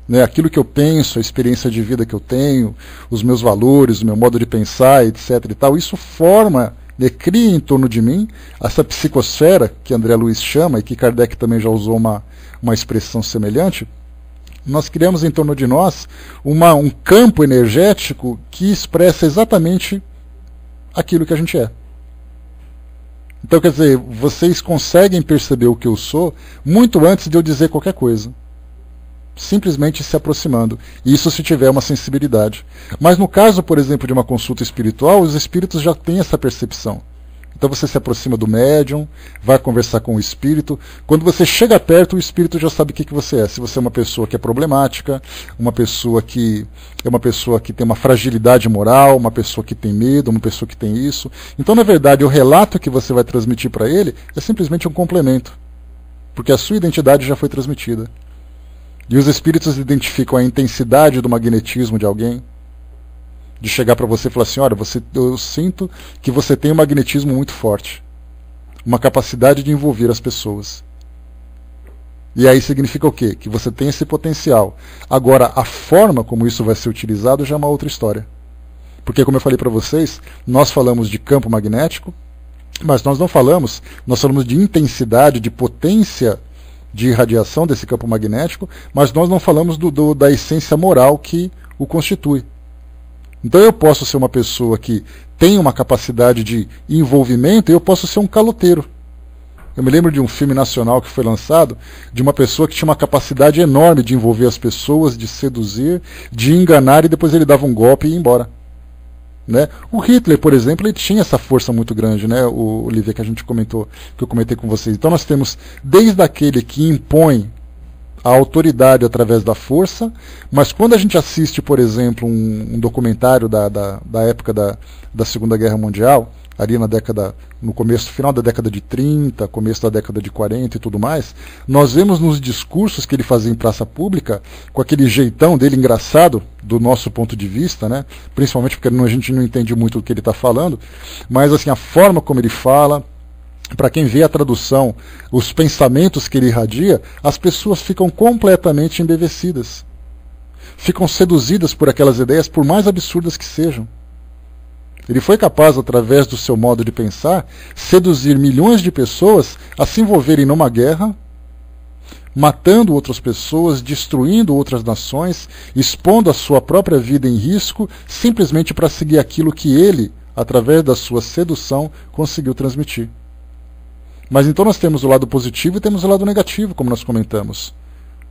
Né, aquilo que eu penso, a experiência de vida que eu tenho, os meus valores, o meu modo de pensar, etc. e tal, isso forma, cria em torno de mim essa psicosfera que André Luiz chama, e que Kardec também já usou uma expressão semelhante. Nós criamos em torno de nós um campo energético que expressa exatamente aquilo que a gente é. Então, quer dizer, vocês conseguem perceber o que eu sou muito antes de eu dizer qualquer coisa. Simplesmente se aproximando. Isso se tiver uma sensibilidade. Mas no caso, por exemplo, de uma consulta espiritual, os espíritos já têm essa percepção. Então você se aproxima do médium, vai conversar com o espírito. Quando você chega perto, o espírito já sabe o que você é. Se você é uma pessoa que é problemática, uma pessoa que tem uma fragilidade moral, uma pessoa que tem medo, uma pessoa que tem isso. Então, na verdade, o relato que você vai transmitir para ele é simplesmente um complemento. Porque a sua identidade já foi transmitida. E os espíritos identificam a intensidade do magnetismo de alguém, de chegar para você e falar assim, olha, eu sinto que você tem um magnetismo muito forte, uma capacidade de envolver as pessoas. E aí significa o quê? Que você tem esse potencial. Agora, a forma como isso vai ser utilizado já é uma outra história. Porque, como eu falei para vocês, nós falamos de campo magnético, mas nós falamos de intensidade, de potência de irradiação desse campo magnético, mas nós não falamos da essência moral que o constitui. Então eu posso ser uma pessoa que tem uma capacidade de envolvimento e eu posso ser um caloteiro. Eu me lembro de um filme nacional que foi lançado, de uma pessoa que tinha uma capacidade enorme de envolver as pessoas, de seduzir, de enganar, e depois ele dava um golpe e ia embora. Né? O Hitler, por exemplo, ele tinha essa força muito grande, né? O Olivia, que eu comentei com vocês. Então nós temos desde aquele que impõe a autoridade através da força, mas quando a gente assiste, por exemplo, um documentário da época da Segunda Guerra Mundial, ali no final da década de 30, começo da década de 40 e tudo mais, nós vemos nos discursos que ele fazia em praça pública, com aquele jeitão dele engraçado, do nosso ponto de vista, né? Principalmente porque a gente não entende muito o que ele está falando, mas assim, a forma como ele fala, para quem vê a tradução, os pensamentos que ele irradia, as pessoas ficam completamente embevecidas. Ficam seduzidas por aquelas ideias, por mais absurdas que sejam. Ele foi capaz, através do seu modo de pensar, seduzir milhões de pessoas a se envolverem numa guerra, matando outras pessoas, destruindo outras nações, expondo a sua própria vida em risco, simplesmente para seguir aquilo que ele, através da sua sedução, conseguiu transmitir. Mas então nós temos o lado positivo e temos o lado negativo, como nós comentamos.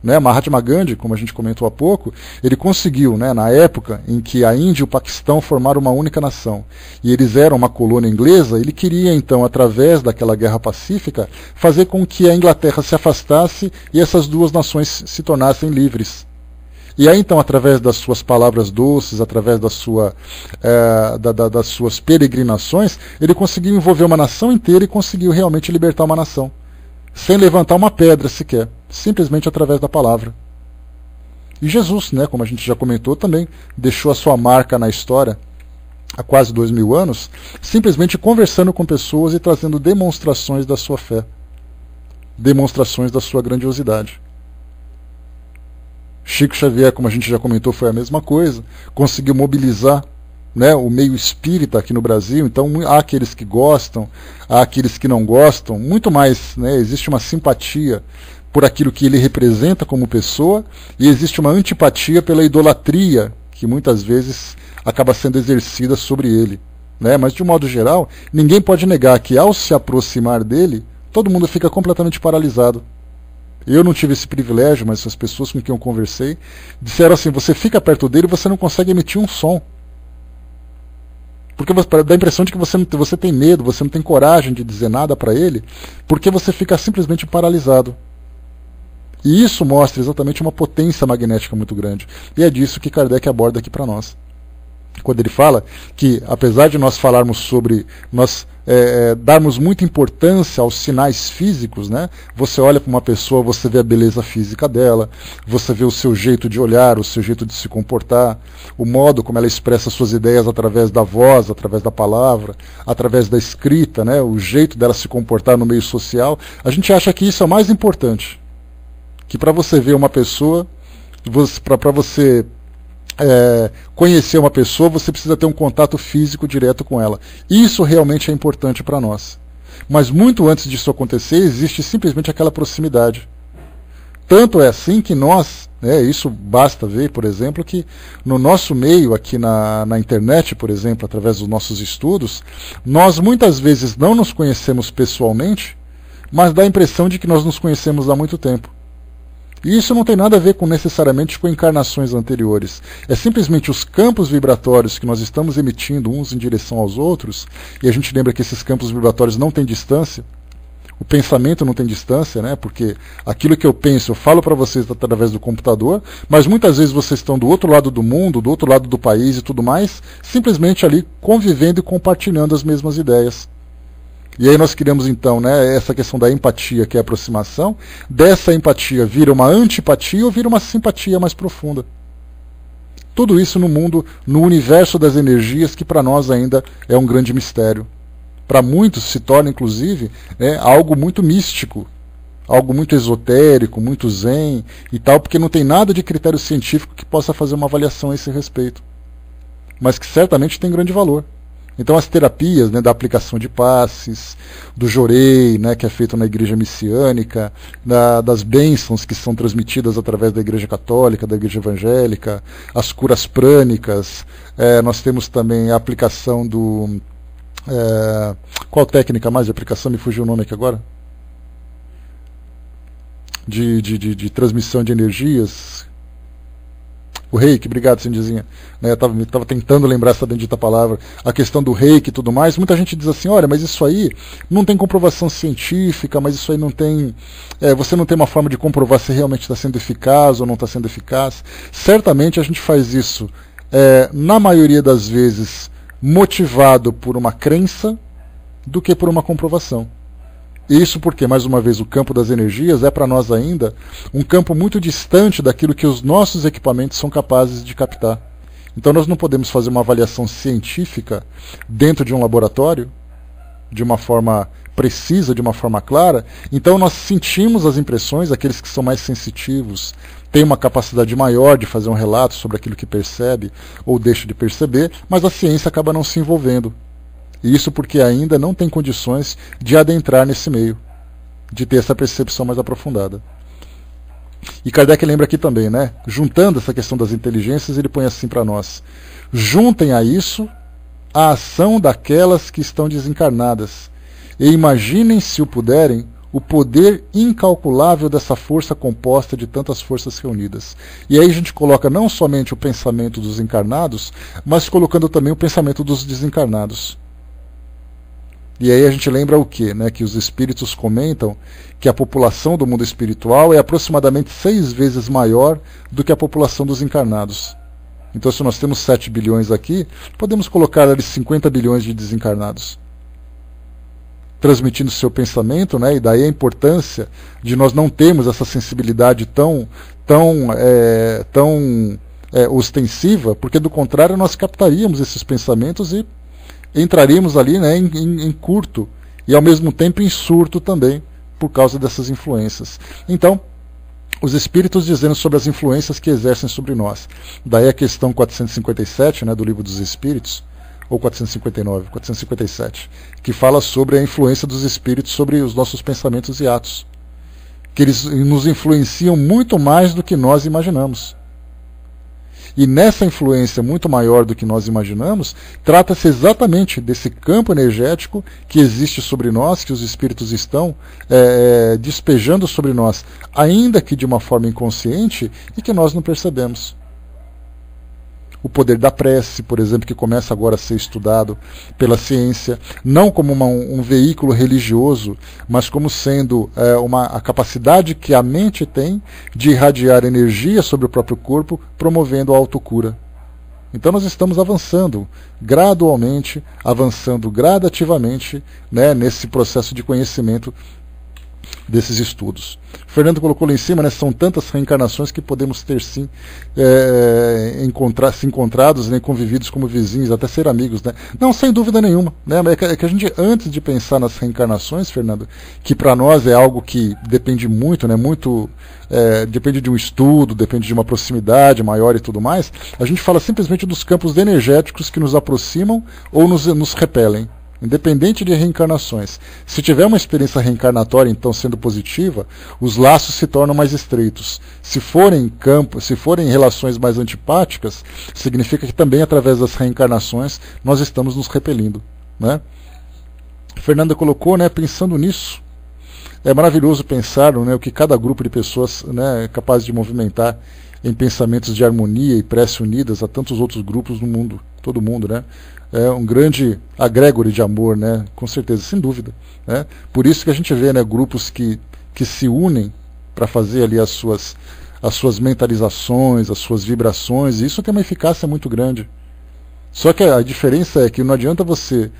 Né, Mahatma Gandhi, como a gente comentou há pouco, ele conseguiu, né, na época em que a Índia e o Paquistão formaram uma única nação, e eles eram uma colônia inglesa, ele queria então, através daquela guerra pacífica, fazer com que a Inglaterra se afastasse e essas duas nações se tornassem livres. E aí então, através das suas palavras doces, através das suas peregrinações, ele conseguiu envolver uma nação inteira e conseguiu realmente libertar uma nação, sem levantar uma pedra sequer, simplesmente através da palavra. E Jesus, né, como a gente já comentou, também deixou a sua marca na história há quase 2000 anos, simplesmente conversando com pessoas e trazendo demonstrações da sua fé, demonstrações da sua grandiosidade. Chico Xavier, como a gente já comentou, foi a mesma coisa, conseguiu mobilizar, né, o meio espírita aqui no Brasil. Então há aqueles que gostam, há aqueles que não gostam, muito mais, né, existe uma simpatia por aquilo que ele representa como pessoa, e existe uma antipatia pela idolatria que muitas vezes acaba sendo exercida sobre ele, né? Mas de um modo geral, ninguém pode negar que ao se aproximar dele, todo mundo fica completamente paralisado. Eu não tive esse privilégio, mas as pessoas com quem eu conversei disseram assim, você fica perto dele e você não consegue emitir um som. Porque dá a impressão de que você tem medo, você não tem coragem de dizer nada para ele, porque você fica simplesmente paralisado. E isso mostra exatamente uma potência magnética muito grande. E é disso que Kardec aborda aqui para nós. Quando ele fala que, apesar de nós falarmos sobre, nós darmos muita importância aos sinais físicos, né? Você olha para uma pessoa, você vê a beleza física dela, você vê o seu jeito de olhar, o seu jeito de se comportar, o modo como ela expressa suas ideias através da voz, através da palavra, através da escrita, né? O jeito dela se comportar no meio social. A gente acha que isso é o mais importante. Que para você ver uma pessoa, para você conhecer uma pessoa, você precisa ter um contato físico direto com ela. Isso realmente é importante para nós. Mas muito antes disso acontecer, existe simplesmente aquela proximidade. Tanto é assim que nós, isso basta ver, por exemplo, que no nosso meio, aqui na internet, por exemplo, através dos nossos estudos, nós muitas vezes não nos conhecemos pessoalmente, mas dá a impressão de que nós nos conhecemos há muito tempo. E isso não tem nada a ver necessariamente com encarnações anteriores. É simplesmente os campos vibratórios que nós estamos emitindo uns em direção aos outros, e a gente lembra que esses campos vibratórios não têm distância. O pensamento não tem distância, né? Porque aquilo que eu penso, eu falo para vocês através do computador, mas muitas vezes vocês estão do outro lado do mundo, do outro lado do país e tudo mais, simplesmente ali convivendo e compartilhando as mesmas ideias. E aí nós criamos então, né, essa questão da empatia, que é a aproximação. Dessa empatia vira uma antipatia ou vira uma simpatia mais profunda. Tudo isso no mundo, no universo das energias, que para nós ainda é um grande mistério. Para muitos se torna, inclusive, algo muito místico, algo muito esotérico, muito zen e tal, porque não tem nada de critério científico que possa fazer uma avaliação a esse respeito. Mas que certamente tem grande valor. Então as terapias, da aplicação de passes, do jorei, que é feito na igreja messiânica, das bênçãos que são transmitidas através da igreja católica, da igreja evangélica, as curas prânicas, nós temos também a aplicação do... qual técnica mais de aplicação? Me fugiu o nome aqui agora. De transmissão de energias. O reiki, obrigado, Cindizinha. Estava tentando lembrar essa bendita palavra. A questão do reiki e tudo mais. Muita gente diz assim, olha, mas isso aí não tem comprovação científica, mas isso aí não tem... você não tem uma forma de comprovar se realmente está sendo eficaz ou não está sendo eficaz. Certamente a gente faz isso, na maioria das vezes, motivado por uma crença do que por uma comprovação. Isso porque, mais uma vez, o campo das energias é para nós ainda um campo muito distante daquilo que os nossos equipamentos são capazes de captar. Então nós não podemos fazer uma avaliação científica dentro de um laboratório, de uma forma precisa, de uma forma clara. Então nós sentimos as impressões, aqueles que são mais sensitivos têm uma capacidade maior de fazer um relato sobre aquilo que percebe ou deixa de perceber, mas a ciência acaba não se envolvendo. E isso porque ainda não tem condições de adentrar nesse meio, de ter essa percepção mais aprofundada. E Kardec lembra aqui também, juntando essa questão das inteligências, ele põe assim para nós: juntem a isso a ação daquelas que estão desencarnadas, e imaginem, se o puderem, o poder incalculável dessa força composta de tantas forças reunidas. E aí a gente coloca não somente o pensamento dos encarnados, mas colocando também o pensamento dos desencarnados. E aí a gente lembra o quê? Que os espíritos comentam que a população do mundo espiritual é aproximadamente 6 vezes maior do que a população dos encarnados. Então, se nós temos 7 bilhões aqui, podemos colocar ali 50 bilhões de desencarnados, transmitindo seu pensamento, e daí a importância de nós não termos essa sensibilidade tão ostensiva, porque do contrário nós captaríamos esses pensamentos e entraríamos ali em curto e ao mesmo tempo em surto também por causa dessas influências. Então, os espíritos dizendo sobre as influências que exercem sobre nós. Daí a questão 457 do Livro dos Espíritos, ou 459, 457, que fala sobre a influência dos espíritos sobre os nossos pensamentos e atos. Que eles nos influenciam muito mais do que nós imaginamos. E nessa influência muito maior do que nós imaginamos, trata-se exatamente desse campo energético que existe sobre nós, que os espíritos estão despejando sobre nós, ainda que de uma forma inconsciente, e que nós não percebemos. O poder da prece, por exemplo, que começa agora a ser estudado pela ciência, não como um veículo religioso, mas como sendo a capacidade que a mente tem de irradiar energia sobre o próprio corpo, promovendo a autocura. Então nós estamos avançando gradualmente, avançando gradativamente, né, nesse processo de conhecimento desses estudos. Fernando colocou lá em cima, né, são tantas reencarnações que podemos ter sim se encontrados, né, convividos como vizinhos, até ser amigos, né? Não, sem dúvida nenhuma, né? É que a gente, antes de pensar nas reencarnações, Fernando, que para nós é algo que depende muito, né, depende de um estudo, depende de uma proximidade maior e tudo mais, a gente fala simplesmente dos campos energéticos que nos aproximam ou nos repelem. Independente de reencarnações. Se tiver uma experiência reencarnatória, então, sendo positiva, os laços se tornam mais estreitos. Se forem relações mais antipáticas, significa que também, através das reencarnações, nós estamos nos repelindo, né? Fernanda colocou, né, pensando nisso, é maravilhoso pensar, né, o que cada grupo de pessoas, né, é capaz de movimentar em pensamentos de harmonia e prece unidas a tantos outros grupos no mundo, todo mundo, né? É um grande agrégore de amor, né? Com certeza, sem dúvida, né? Por isso que a gente vê, né, grupos que se unem para fazer ali as suas mentalizações, as suas vibrações, e isso tem uma eficácia muito grande. Só que a diferença é que não adianta você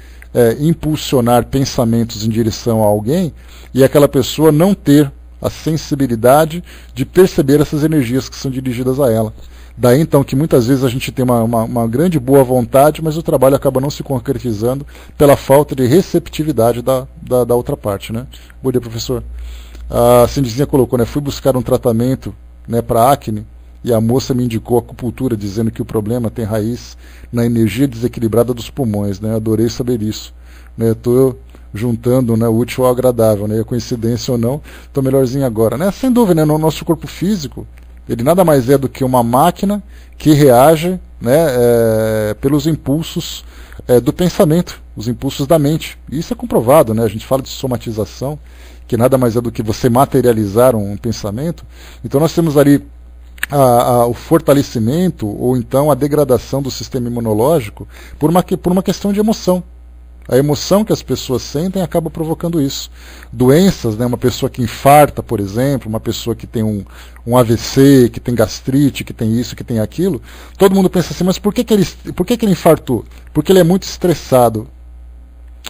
impulsionar pensamentos em direção a alguém e aquela pessoa não ter a sensibilidade de perceber essas energias que são dirigidas a ela. Daí então que muitas vezes a gente tem uma grande boa vontade, mas o trabalho acaba não se concretizando pela falta de receptividade da outra parte, né? Bom dia, professor. A Cindizinha colocou, né? Fui buscar um tratamento, né, para acne e a moça me indicou acupuntura, dizendo que o problema tem raiz na energia desequilibrada dos pulmões, né? Adorei saber isso, né? Estou juntando, né, o útil ao agradável, né? Coincidência ou não, estou melhorzinho agora, né? Sem dúvida, né, no nosso corpo físico, ele nada mais é do que uma máquina que reage, né, pelos impulsos do pensamento, os impulsos da mente. E isso é comprovado, né? A gente fala de somatização, que nada mais é do que você materializar um pensamento. Então nós temos ali o fortalecimento ou então a degradação do sistema imunológico por uma questão de emoção. A emoção que as pessoas sentem acaba provocando isso. Doenças, né, uma pessoa que infarta, por exemplo, uma pessoa que tem um AVC, que tem gastrite, que tem isso, que tem aquilo, todo mundo pensa assim, mas por que ele infartou? Porque ele é muito estressado.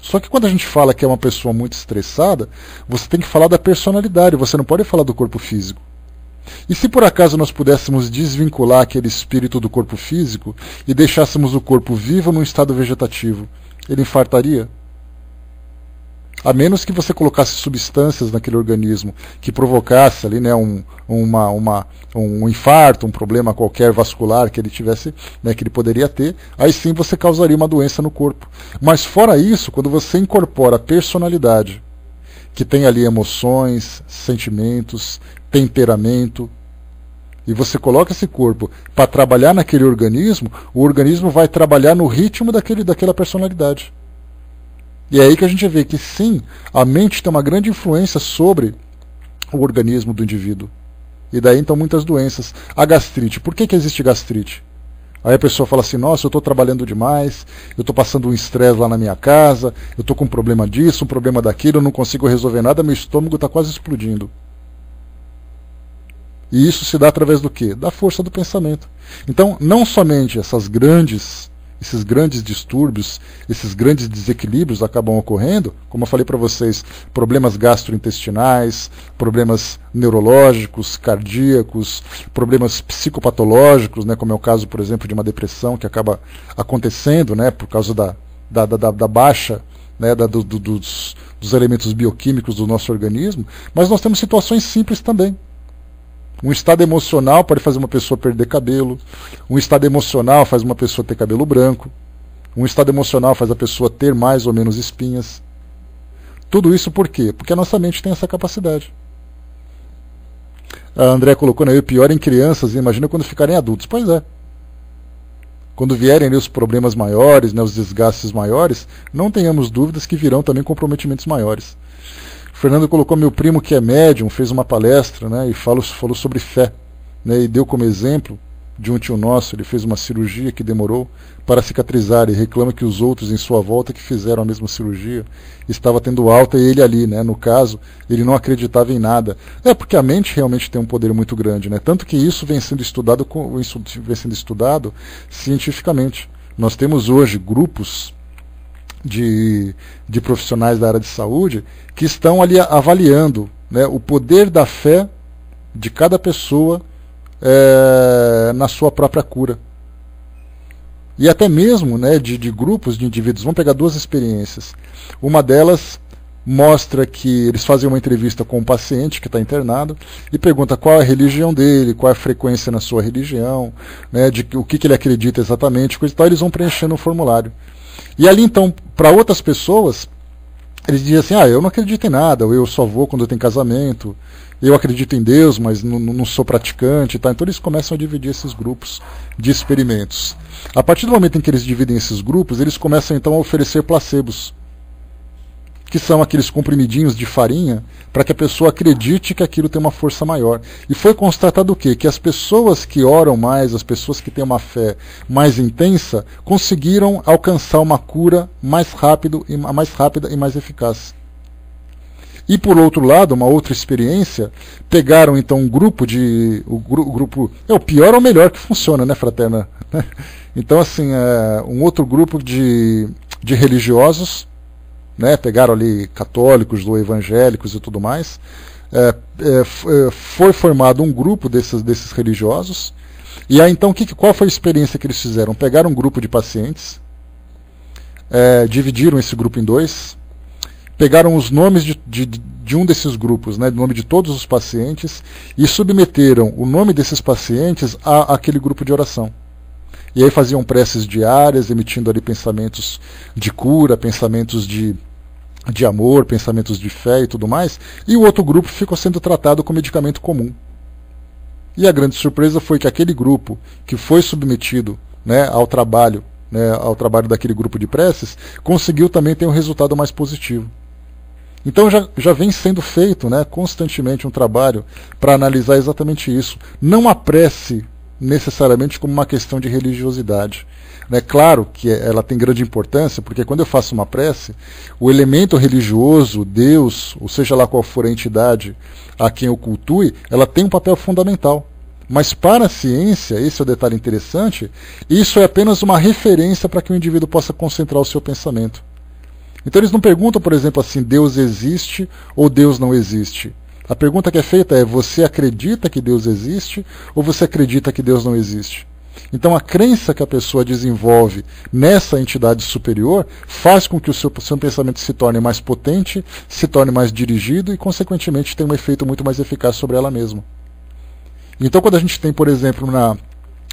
Só que quando a gente fala que é uma pessoa muito estressada, você tem que falar da personalidade, você não pode falar do corpo físico. E se por acaso nós pudéssemos desvincular aquele espírito do corpo físico e deixássemos o corpo vivo num estado vegetativo, ele infartaria? A menos que você colocasse substâncias naquele organismo que provocasse ali, né, um infarto, um problema qualquer vascular que ele tivesse, né, que ele poderia ter, aí sim você causaria uma doença no corpo. Mas fora isso, quando você incorpora a personalidade, que tem ali emoções, sentimentos, temperamento, e você coloca esse corpo para trabalhar naquele organismo, o organismo vai trabalhar no ritmo daquela personalidade. E é aí que a gente vê que sim, a mente tem uma grande influência sobre o organismo do indivíduo. E daí então muitas doenças. A gastrite, por que existe gastrite? Aí a pessoa fala assim, nossa, eu estou trabalhando demais, eu estou passando um estresse lá na minha casa, eu estou com um problema disso, um problema daquilo, eu não consigo resolver nada, meu estômago está quase explodindo. E isso se dá através do quê? Da força do pensamento. Então, não somente esses grandes distúrbios, esses grandes desequilíbrios acabam ocorrendo, como eu falei para vocês, problemas gastrointestinais, problemas neurológicos, cardíacos, problemas psicopatológicos, né, como é o caso, por exemplo, de uma depressão que acaba acontecendo, né, por causa da baixa, né, dos elementos bioquímicos do nosso organismo, mas nós temos situações simples também. Um estado emocional pode fazer uma pessoa perder cabelo. Um estado emocional faz uma pessoa ter cabelo branco. Um estado emocional faz a pessoa ter mais ou menos espinhas. Tudo isso por quê? Porque a nossa mente tem essa capacidade. A André colocou, né, o pior em crianças, imagina quando ficarem adultos. Pois é. Quando vierem ali os problemas maiores, né, os desgastes maiores, não tenhamos dúvidas que virão também comprometimentos maiores. Fernando colocou, meu primo que é médium, fez uma palestra, né, e falou sobre fé, né, e deu como exemplo de um tio nosso, ele fez uma cirurgia que demorou para cicatrizar e reclama que os outros em sua volta que fizeram a mesma cirurgia estava tendo alta e ele ali, né? No caso, ele não acreditava em nada. Porque a mente realmente tem um poder muito grande, né? Tanto que isso vem sendo estudado cientificamente. Nós temos hoje grupos de profissionais da área de saúde que estão ali avaliando, né, o poder da fé de cada pessoa na sua própria cura. E até mesmo, né, de grupos de indivíduos. Vamos pegar duas experiências. Uma delas mostra que eles fazem uma entrevista com um paciente que está internado e pergunta qual é a religião dele, qual é a frequência na sua religião, né, o que ele acredita exatamente, coisa e tal. Eles vão preenchendo um formulário. E ali, então, para outras pessoas, eles dizem assim, eu não acredito em nada, ou eu só vou quando eu tenho casamento, eu acredito em Deus, mas não sou praticante. Tá? Então eles começam a dividir esses grupos de experimentos. A partir do momento em que eles dividem esses grupos, eles começam então a oferecer placebos, que são aqueles comprimidinhos de farinha, para que a pessoa acredite que aquilo tem uma força maior. E foi constatado o quê? Que as pessoas que oram mais, as pessoas que têm uma fé mais intensa, conseguiram alcançar uma cura mais rápida e mais eficaz. E por outro lado, uma outra experiência, pegaram então um grupo o pior ou o melhor que funciona, né, fraterna? Então assim, um outro grupo de religiosos, né, pegaram ali católicos ou evangélicos e tudo mais, foi formado um grupo desses religiosos, e aí então qual foi a experiência que eles fizeram? Pegaram um grupo de pacientes, dividiram esse grupo em dois, pegaram os nomes de um desses grupos, né, o nome de todos os pacientes, e submeteram o nome desses pacientes àquele grupo de oração. E aí faziam preces diárias, emitindo ali pensamentos de cura, pensamentos de amor, pensamentos de fé e tudo mais, e o outro grupo ficou sendo tratado com medicamento comum. E a grande surpresa foi que aquele grupo que foi submetido, né, ao trabalho daquele grupo de preces, conseguiu também ter um resultado mais positivo. Então já vem sendo feito, né, constantemente um trabalho para analisar exatamente isso. Não a prece necessariamente como uma questão de religiosidade. É claro que ela tem grande importância, porque quando eu faço uma prece, o elemento religioso, Deus, ou seja lá qual for a entidade a quem eu cultue, ela tem um papel fundamental. Mas para a ciência, esse é o detalhe interessante, isso é apenas uma referência para que o indivíduo possa concentrar o seu pensamento. Então eles não perguntam, por exemplo, assim, Deus existe ou Deus não existe. A pergunta que é feita é, você acredita que Deus existe ou você acredita que Deus não existe? Então a crença que a pessoa desenvolve nessa entidade superior faz com que o seu pensamento se torne mais potente, se torne mais dirigido e, consequentemente, tenha um efeito muito mais eficaz sobre ela mesma. Então quando a gente tem, por exemplo,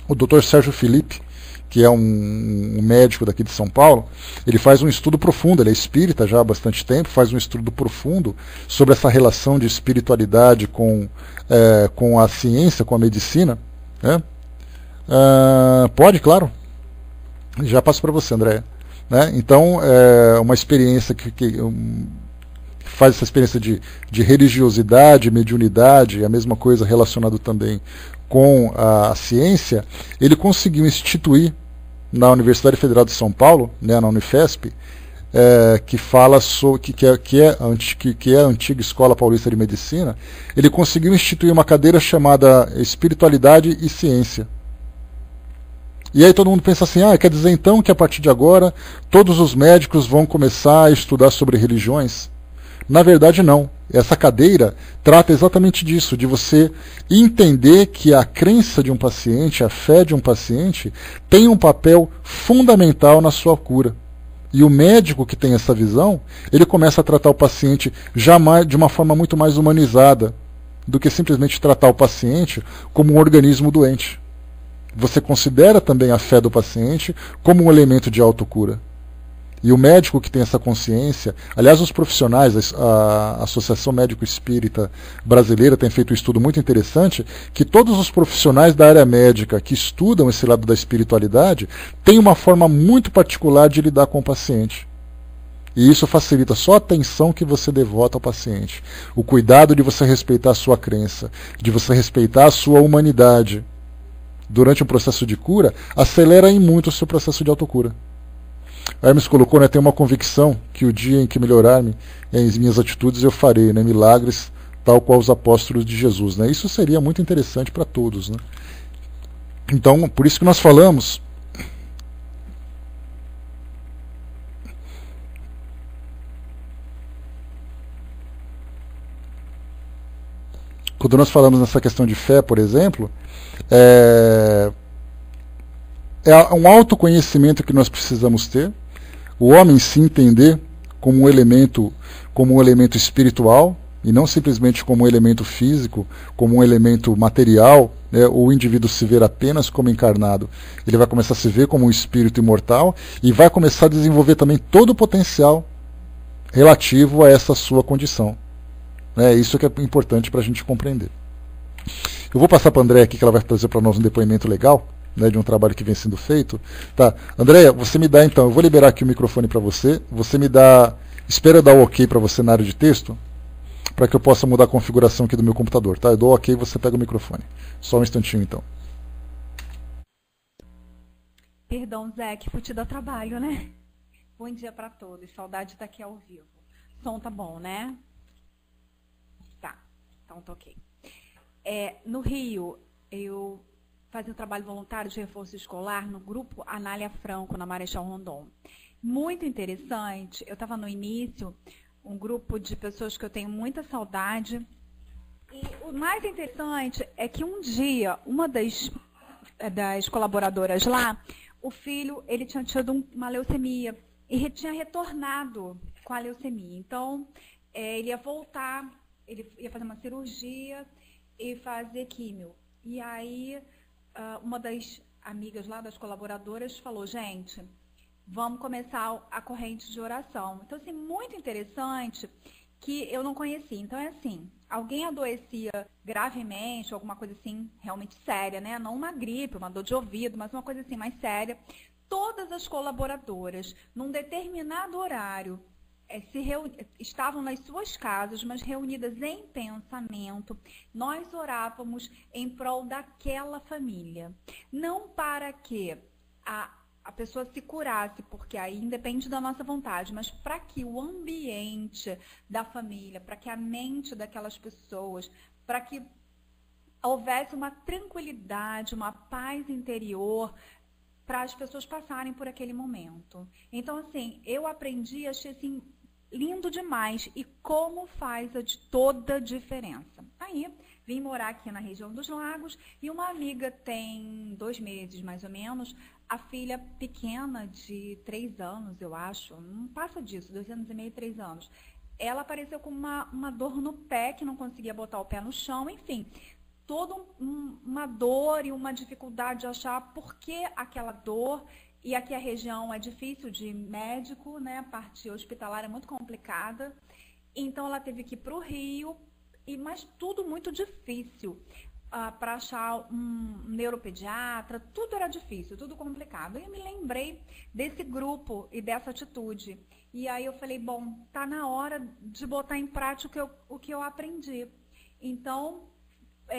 o Dr. Sérgio Felipe, que é um médico daqui de São Paulo, ele faz um estudo profundo, ele é espírita já há bastante tempo, faz um estudo profundo sobre essa relação de espiritualidade com a ciência, com a medicina. Né? Pode, claro. Já passo para você, Andréia. Né? Então, uma experiência que faz essa experiência de religiosidade, mediunidade, a mesma coisa relacionado também com a ciência, ele conseguiu instituir na Universidade Federal de São Paulo, né, na Unifesp, que fala que é a antiga Escola Paulista de Medicina, ele conseguiu instituir uma cadeira chamada Espiritualidade e Ciência. E aí todo mundo pensa assim, quer dizer então que a partir de agora todos os médicos vão começar a estudar sobre religiões? Na verdade não. Essa cadeira trata exatamente disso, de você entender que a crença de um paciente, a fé de um paciente, tem um papel fundamental na sua cura. E o médico que tem essa visão, ele começa a tratar o paciente de uma forma muito mais humanizada do que simplesmente tratar o paciente como um organismo doente. Você considera também a fé do paciente como um elemento de autocura. E o médico que tem essa consciência, aliás, os profissionais, a Associação Médico Espírita Brasileira tem feito um estudo muito interessante, que todos os profissionais da área médica que estudam esse lado da espiritualidade têm uma forma muito particular de lidar com o paciente. E isso facilita só a atenção que você devota ao paciente, o cuidado de você respeitar a sua crença, de você respeitar a sua humanidade, durante um processo de cura, acelera em muito o seu processo de autocura. Hermes colocou, né, tem uma convicção que o dia em que melhorar-me em minhas atitudes eu farei, né, milagres tal qual os apóstolos de Jesus. Né? Isso seria muito interessante para todos. Né? Então, por isso que nós falamos quando nós falamos nessa questão de fé, por exemplo, é um autoconhecimento que nós precisamos ter, o homem se entender como um elemento espiritual, e não simplesmente como um elemento físico, como um elemento material, né, ou o indivíduo se ver apenas como encarnado. Ele vai começar a se ver como um espírito imortal e vai começar a desenvolver também todo o potencial relativo a essa sua condição. É isso que é importante para a gente compreender. Eu vou passar para a Andréia aqui, que ela vai trazer para nós um depoimento legal, né, de um trabalho que vem sendo feito. Tá. Andréia, você me dá então, eu vou liberar aqui o microfone para você, você me dá, espera eu dar o ok para você na área de texto, para que eu possa mudar a configuração aqui do meu computador. Tá? Eu dou ok e você pega o microfone. Só um instantinho então. Perdão, Zé, que fui te dar trabalho, né? Bom dia para todos, saudade de estar aqui ao vivo. O som tá bom, né? Tá, então tá ok. No Rio, eu fazia um trabalho voluntário de reforço escolar no grupo Anália Franco, na Marechal Rondon. Muito interessante, eu estava no início, um grupo de pessoas que eu tenho muita saudade. E o mais interessante é que um dia, uma das colaboradoras lá, o filho, ele tinha tido uma leucemia e tinha retornado com a leucemia. Então, ele ia voltar, ele ia fazer uma cirurgia e fazer químio. E aí, uma das amigas lá, das colaboradoras, falou, gente, vamos começar a corrente de oração. Então, assim, muito interessante que eu não conhecia. Então, é assim, alguém adoecia gravemente, alguma coisa assim, realmente séria, né? Não uma gripe, uma dor de ouvido, mas uma coisa assim mais séria. Todas as colaboradoras, num determinado horário, estavam nas suas casas, mas reunidas em pensamento, nós orávamos em prol daquela família. Não para que a pessoa se curasse, porque aí independe da nossa vontade, mas para que o ambiente da família, para que a mente daquelas pessoas, para que houvesse uma tranquilidade, uma paz interior, para as pessoas passarem por aquele momento. Então, assim, eu aprendi, achei assim, lindo demais, e como faz toda a diferença. Aí, vim morar aqui na região dos Lagos, e uma amiga tem 2 meses, mais ou menos, a filha pequena de 3 anos, eu acho, não passa disso, 2 anos e meio, 3 anos. Ela apareceu com uma dor no pé, que não conseguia botar o pé no chão, enfim, toda uma dor e uma dificuldade de achar por que aquela dor. E aqui a região é difícil de médico, né? A parte hospitalar é muito complicada. Então ela teve que ir para o Rio, mas tudo muito difícil. Para achar um neuropediatra, tudo era difícil, tudo complicado. E eu me lembrei desse grupo e dessa atitude. E aí eu falei, bom, tá na hora de botar em prática o que eu aprendi. Então,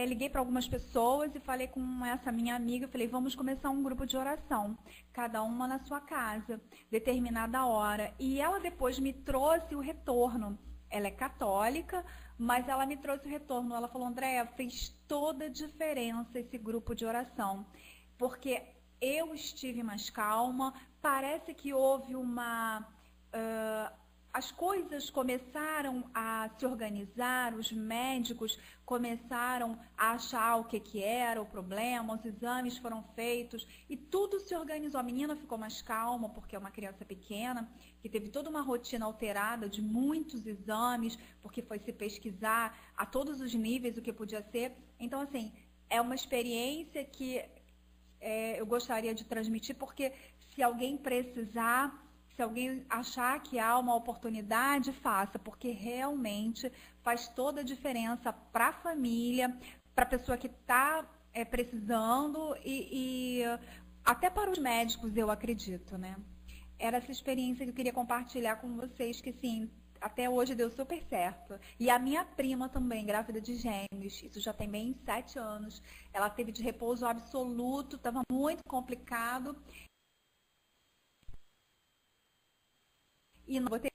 liguei para algumas pessoas e falei com essa minha amiga, falei, vamos começar um grupo de oração, cada uma na sua casa, determinada hora. E ela depois me trouxe o retorno. Ela é católica, mas ela me trouxe o retorno. Ela falou, Andréia, fez toda a diferença esse grupo de oração, porque eu estive mais calma, parece que houve as coisas começaram a se organizar, os médicos começaram a achar o que era o problema, os exames foram feitos e tudo se organizou. A menina ficou mais calma, porque é uma criança pequena, que teve toda uma rotina alterada de muitos exames, porque foi se pesquisar a todos os níveis o que podia ser. Então, assim, é uma experiência que eu gostaria de transmitir, porque se alguém precisar, se alguém achar que há uma oportunidade, faça, porque realmente faz toda a diferença para a família, para a pessoa que está precisando e até para os médicos, eu acredito, né? Era essa experiência que eu queria compartilhar com vocês, que sim, até hoje deu super certo. E a minha prima também, grávida de gêmeos, isso já tem bem 7 anos. Ela teve de repouso absoluto, estava muito complicado. E não botei.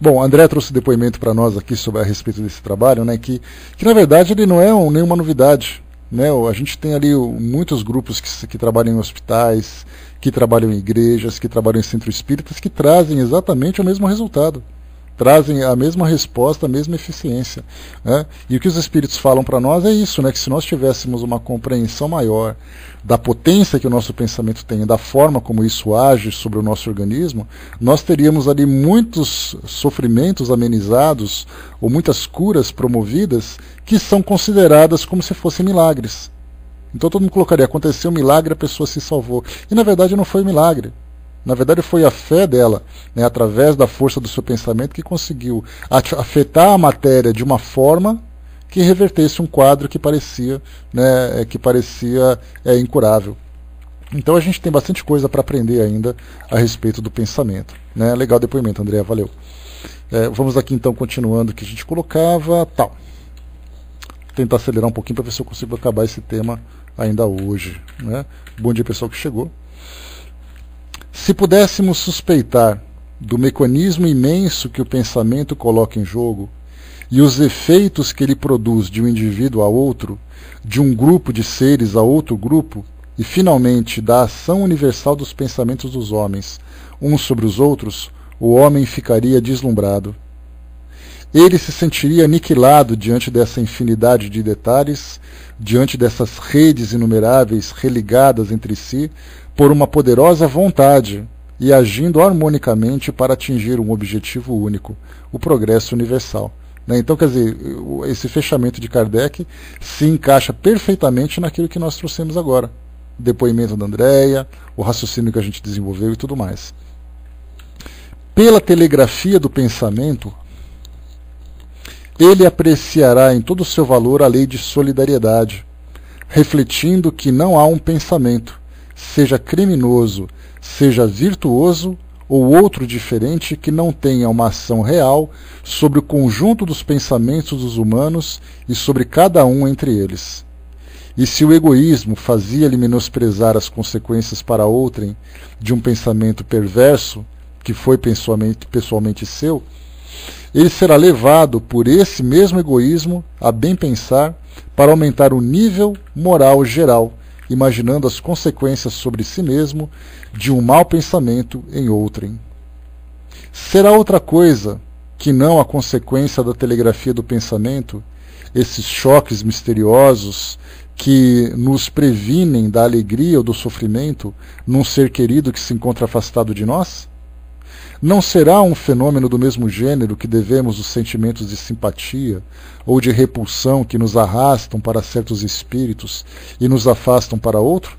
Bom, André trouxe depoimento para nós aqui sobre a respeito desse trabalho, né, que na verdade ele não é nenhuma novidade. Né? A gente tem ali muitos grupos que trabalham em hospitais, que trabalham em igrejas, que trabalham em centros espíritas, que trazem exatamente o mesmo resultado. Trazem a mesma resposta, a mesma eficiência. Né? E o que os espíritos falam para nós é isso, né? Que se nós tivéssemos uma compreensão maior da potência que o nosso pensamento tem, da forma como isso age sobre o nosso organismo, nós teríamos ali muitos sofrimentos amenizados ou muitas curas promovidas que são consideradas como se fossem milagres. Então todo mundo colocaria, aconteceu um milagre, a pessoa se salvou. E na verdade não foi um milagre. Na verdade foi a fé dela, né, através da força do seu pensamento, que conseguiu afetar a matéria de uma forma que revertesse um quadro que parecia incurável. Então a gente tem bastante coisa para aprender ainda a respeito do pensamento. Né? Legal o depoimento, André, valeu. Vamos aqui então continuando o que a gente colocava. Tal. Vou tentar acelerar um pouquinho para ver se eu consigo acabar esse tema ainda hoje. Né? Bom dia, pessoal que chegou. Se pudéssemos suspeitar do mecanismo imenso que o pensamento coloca em jogo e os efeitos que ele produz de um indivíduo a outro, de um grupo de seres a outro grupo, e finalmente da ação universal dos pensamentos dos homens, uns sobre os outros, o homem ficaria deslumbrado. Ele se sentiria aniquilado diante dessa infinidade de detalhes, diante dessas redes inumeráveis religadas entre si, por uma poderosa vontade e agindo harmonicamente para atingir um objetivo único, o progresso universal. Né? Então, quer dizer, esse fechamento de Kardec se encaixa perfeitamente naquilo que nós trouxemos agora. Depoimento da Andréia, o raciocínio que a gente desenvolveu e tudo mais. Pela telegrafia do pensamento, ele apreciará em todo o seu valor a lei de solidariedade, refletindo que não há um pensamento, seja criminoso, seja virtuoso ou outro diferente, que não tenha uma ação real sobre o conjunto dos pensamentos dos humanos e sobre cada um entre eles. E se o egoísmo fazia-lhe menosprezar as consequências para outrem de um pensamento perverso, que foi pessoalmente seu, ele será levado por esse mesmo egoísmo a bem pensar para aumentar o nível moral geral, imaginando as consequências sobre si mesmo de um mau pensamento em outrem. Será outra coisa que não a consequência da telegrafia do pensamento, esses choques misteriosos que nos previnem da alegria ou do sofrimento num ser querido que se encontra afastado de nós? Não será um fenômeno do mesmo gênero que devemos os sentimentos de simpatia ou de repulsão que nos arrastam para certos espíritos e nos afastam para outro?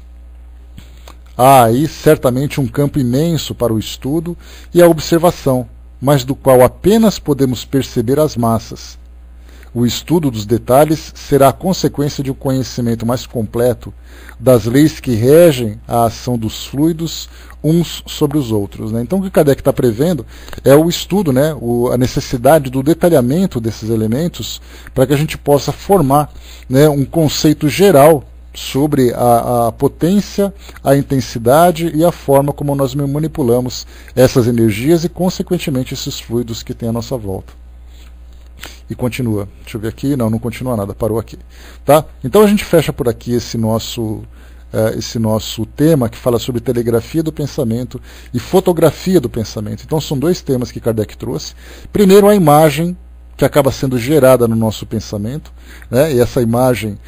Há aí certamente um campo imenso para o estudo e a observação, mas do qual apenas podemos perceber as massas. O estudo dos detalhes será a consequência de um conhecimento mais completo das leis que regem a ação dos fluidos uns sobre os outros. Né? Então o que Kardec está prevendo é o estudo, né? A necessidade do detalhamento desses elementos para que a gente possa formar, né, um conceito geral sobre a potência, a intensidade e a forma como nós manipulamos essas energias e, consequentemente, esses fluidos que tem à nossa volta. E continua. Deixa eu ver aqui. Não continua nada. Parou aqui. Tá? Então a gente fecha por aqui esse nosso tema que fala sobre telegrafia do pensamento e fotografia do pensamento. Então são dois temas que Kardec trouxe. Primeiro, a imagem que acaba sendo gerada no nosso pensamento, né? E essa imagem,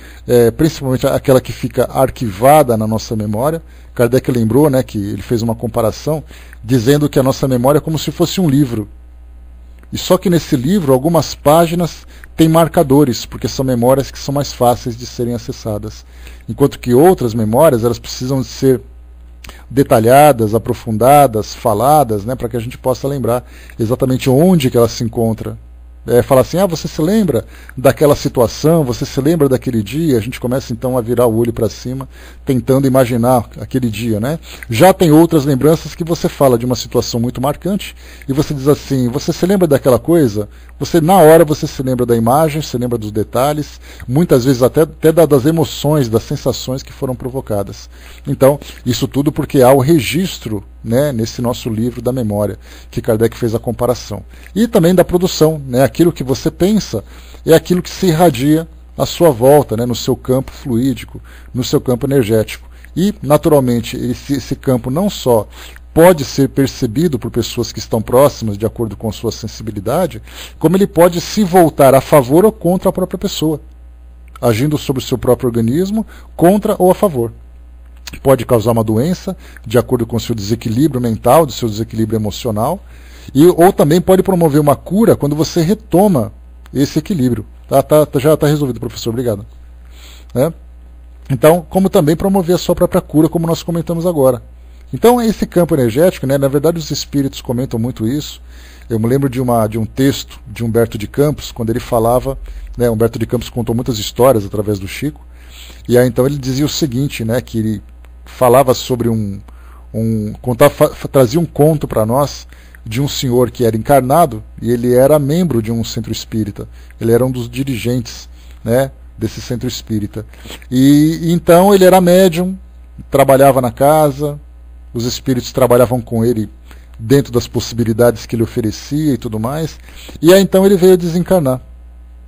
principalmente aquela que fica arquivada na nossa memória. Kardec lembrou, né, que ele fez uma comparação dizendo que a nossa memória é como se fosse um livro. E só que nesse livro, algumas páginas têm marcadores, porque são memórias que são mais fáceis de serem acessadas. Enquanto que outras memórias, elas precisam de ser detalhadas, aprofundadas, faladas, né, para que a gente possa lembrar exatamente onde que ela se encontra. falar assim, você se lembra daquela situação, você se lembra daquele dia, a gente começa então a virar o olho para cima, tentando imaginar aquele dia, né? Já tem outras lembranças que você fala de uma situação muito marcante, e você diz assim, você se lembra daquela coisa? Você, na hora, você se lembra da imagem, se lembra dos detalhes, muitas vezes até das emoções, das sensações que foram provocadas. Então, isso tudo porque há o registro, né, nesse nosso livro da memória, que Kardec fez a comparação. E também da produção, né, aquilo que você pensa é aquilo que se irradia à sua volta, né, no seu campo fluídico, no seu campo energético. E, naturalmente, esse campo não só pode ser percebido por pessoas que estão próximas, de acordo com a sua sensibilidade, como ele pode se voltar a favor ou contra a própria pessoa, agindo sobre o seu próprio organismo, contra ou a favor. Pode causar uma doença, de acordo com o seu desequilíbrio mental, do seu desequilíbrio emocional, ou também pode promover uma cura quando você retoma esse equilíbrio. Já está resolvido, professor, obrigado. Então, como também promover a sua própria cura, como nós comentamos agora. Então, esse campo energético, né, na verdade os espíritos comentam muito isso. Eu me lembro de um texto de Humberto de Campos, quando ele falava, né, Humberto de Campos contou muitas histórias através do Chico, e aí então ele dizia o seguinte, né, que ele falava sobre trazia um conto para nós de um senhor que era encarnado, e ele era membro de um centro espírita, ele era um dos dirigentes, né, desse centro espírita. E então ele era médium, trabalhava na casa, os espíritos trabalhavam com ele dentro das possibilidades que ele oferecia e tudo mais. E aí então ele veio desencarnar.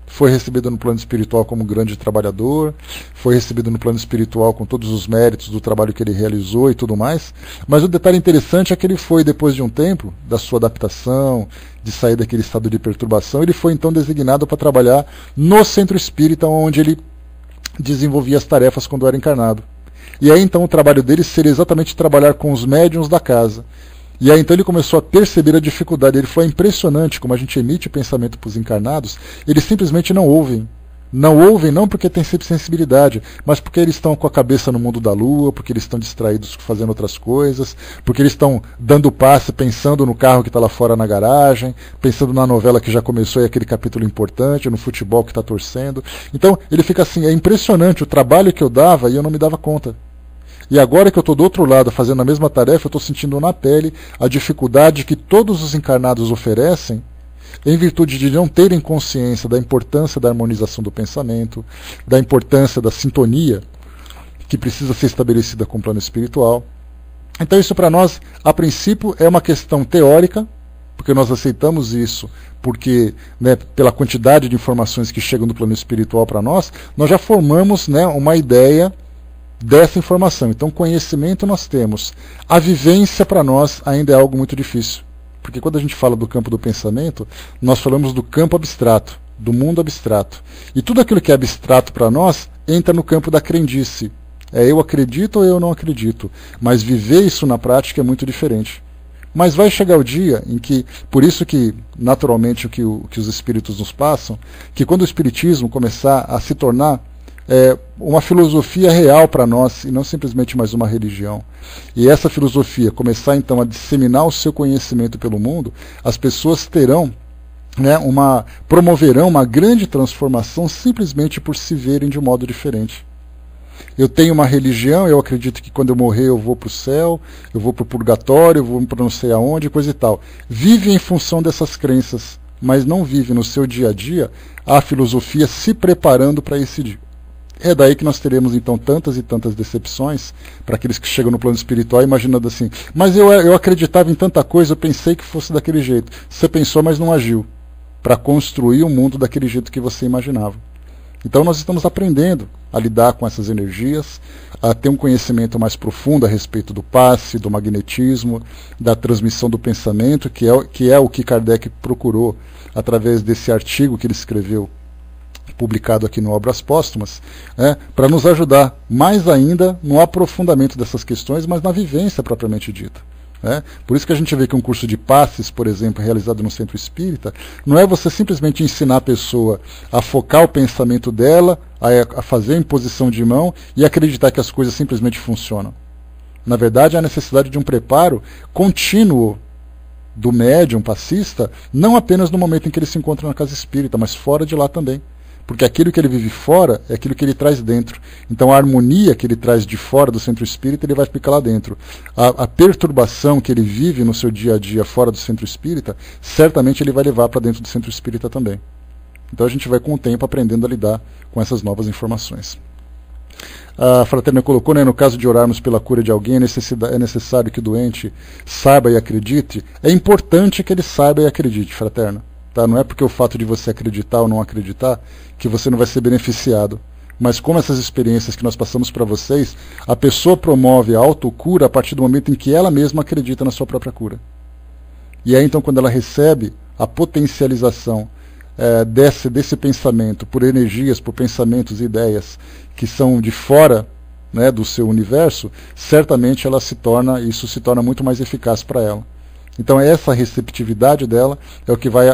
Foi recebido no plano espiritual como um grande trabalhador, foi recebido no plano espiritual com todos os méritos do trabalho que ele realizou e tudo mais. Mas o detalhe interessante é que ele foi, depois de um tempo, da sua adaptação, de sair daquele estado de perturbação, ele foi então designado para trabalhar no centro espírita, onde ele desenvolvia as tarefas quando era encarnado. E aí então o trabalho dele seria exatamente trabalhar com os médiuns da casa. E aí então ele começou a perceber a dificuldade. Ele falou, é impressionante como a gente emite pensamento para os encarnados, eles simplesmente não ouvem. Não ouvem não porque tem sensibilidade, mas porque eles estão com a cabeça no mundo da lua, porque eles estão distraídos fazendo outras coisas, porque eles estão dando passe pensando no carro que está lá fora na garagem, pensando na novela que já começou e aquele capítulo importante, no futebol que está torcendo. Então ele fica assim, é impressionante o trabalho que eu dava e eu não me dava conta. E agora que eu estou do outro lado fazendo a mesma tarefa, eu estou sentindo na pele a dificuldade que todos os encarnados oferecem, em virtude de não terem consciência da importância da harmonização do pensamento, da importância da sintonia que precisa ser estabelecida com o plano espiritual. Então isso para nós, a princípio, é uma questão teórica, porque nós aceitamos isso, porque, né, pela quantidade de informações que chegam do plano espiritual para nós já formamos, né, uma ideia dessa informação. Então conhecimento nós temos. A vivência para nós ainda é algo muito difícil. Porque quando a gente fala do campo do pensamento, nós falamos do campo abstrato, do mundo abstrato. E tudo aquilo que é abstrato para nós entra no campo da crendice. É eu acredito ou eu não acredito. Mas viver isso na prática é muito diferente. Mas vai chegar o dia em que, por isso que naturalmente o que os espíritos nos passam, que quando o espiritismo começar a se tornar uma filosofia real para nós e não simplesmente mais uma religião. E essa filosofia começar então a disseminar o seu conhecimento pelo mundo, as pessoas terão, né, promoverão uma grande transformação simplesmente por se verem de um modo diferente. Eu tenho uma religião, eu acredito que quando eu morrer eu vou para o céu, eu vou para o purgatório, eu vou para não sei aonde, coisa e tal. Vive em função dessas crenças, mas não vive no seu dia a dia a filosofia se preparando para esse dia. É daí que nós teremos então tantas e tantas decepções para aqueles que chegam no plano espiritual imaginando assim, mas eu acreditava em tanta coisa, eu pensei que fosse daquele jeito. Você pensou, mas não agiu para construir o mundo daquele jeito que você imaginava. Então nós estamos aprendendo a lidar com essas energias, a ter um conhecimento mais profundo a respeito do passe, do magnetismo, da transmissão do pensamento, que é o que Kardec procurou através desse artigo que ele escreveu, publicado aqui no Obras Póstumas, para nos ajudar mais ainda no aprofundamento dessas questões, mas na vivência propriamente dita. Por isso que a gente vê que um curso de passes, por exemplo, realizado no Centro Espírita, não é você simplesmente ensinar a pessoa a focar o pensamento dela, a fazer a imposição de mão e acreditar que as coisas simplesmente funcionam. Na verdade, há necessidade de um preparo contínuo do médium passista, não apenas no momento em que ele se encontra na casa espírita, mas fora de lá também. Porque aquilo que ele vive fora é aquilo que ele traz dentro. Então a harmonia que ele traz de fora do centro espírita, ele vai explicar lá dentro. A perturbação que ele vive no seu dia a dia fora do centro espírita, certamente ele vai levar para dentro do centro espírita também. Então a gente vai com o tempo aprendendo a lidar com essas novas informações. A fraterna colocou, né, no caso de orarmos pela cura de alguém, é necessário que o doente saiba e acredite. É importante que ele saiba e acredite, fraterna. Tá? Não é porque o fato de você acreditar ou não acreditar que você não vai ser beneficiado. Mas como essas experiências que nós passamos para vocês, a pessoa promove a autocura a partir do momento em que ela mesma acredita na sua própria cura. E aí então quando ela recebe a potencialização desse pensamento por energias, por pensamentos e ideias que são de fora, né, do seu universo, certamente isso se torna muito mais eficaz para ela. Então essa receptividade dela é o que vai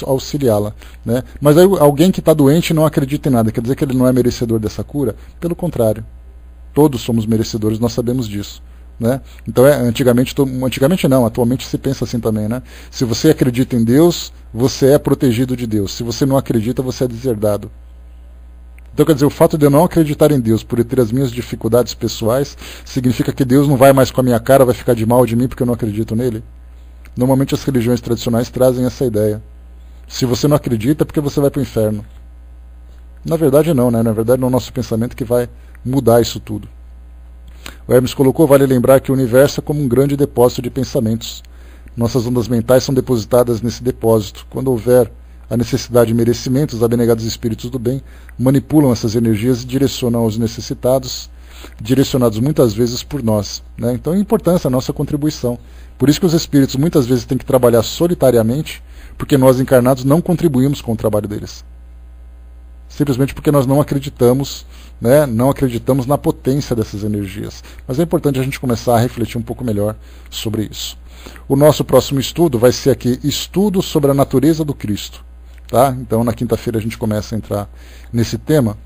auxiliá-la. Né? Mas aí, alguém que está doente não acredita em nada, quer dizer que ele não é merecedor dessa cura? Pelo contrário, todos somos merecedores, nós sabemos disso. Né? Então antigamente não, atualmente se pensa assim também, né? Se você acredita em Deus, você é protegido de Deus. Se você não acredita, você é deserdado. Então quer dizer, o fato de eu não acreditar em Deus por ter as minhas dificuldades pessoais, significa que Deus não vai mais com a minha cara, vai ficar de mal de mim porque eu não acredito nele? Normalmente as religiões tradicionais trazem essa ideia. Se você não acredita, é porque você vai para o inferno. Na verdade não, né? Na verdade é o nosso pensamento que vai mudar isso tudo. O Hermes colocou, vale lembrar que o universo é como um grande depósito de pensamentos. Nossas ondas mentais são depositadas nesse depósito. Quando houver a necessidade de merecimento, os abnegados espíritos do bem manipulam essas energias e direcionam aos necessitados, direcionados muitas vezes por nós. Né? Então é importante a nossa contribuição. Por isso que os espíritos muitas vezes têm que trabalhar solitariamente, porque nós encarnados não contribuímos com o trabalho deles. Simplesmente porque nós não acreditamos, né, não acreditamos na potência dessas energias. Mas é importante a gente começar a refletir um pouco melhor sobre isso. O nosso próximo estudo vai ser aqui, estudo sobre a natureza do Cristo. Tá? Então na quinta-feira a gente começa a entrar nesse tema.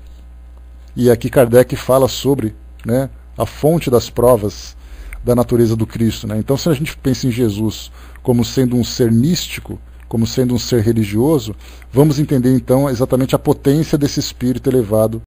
E aqui Kardec fala sobre, né, a fonte das provas da natureza do Cristo. Né? Então se a gente pensa em Jesus como sendo um ser místico, como sendo um ser religioso, vamos entender então exatamente a potência desse espírito elevado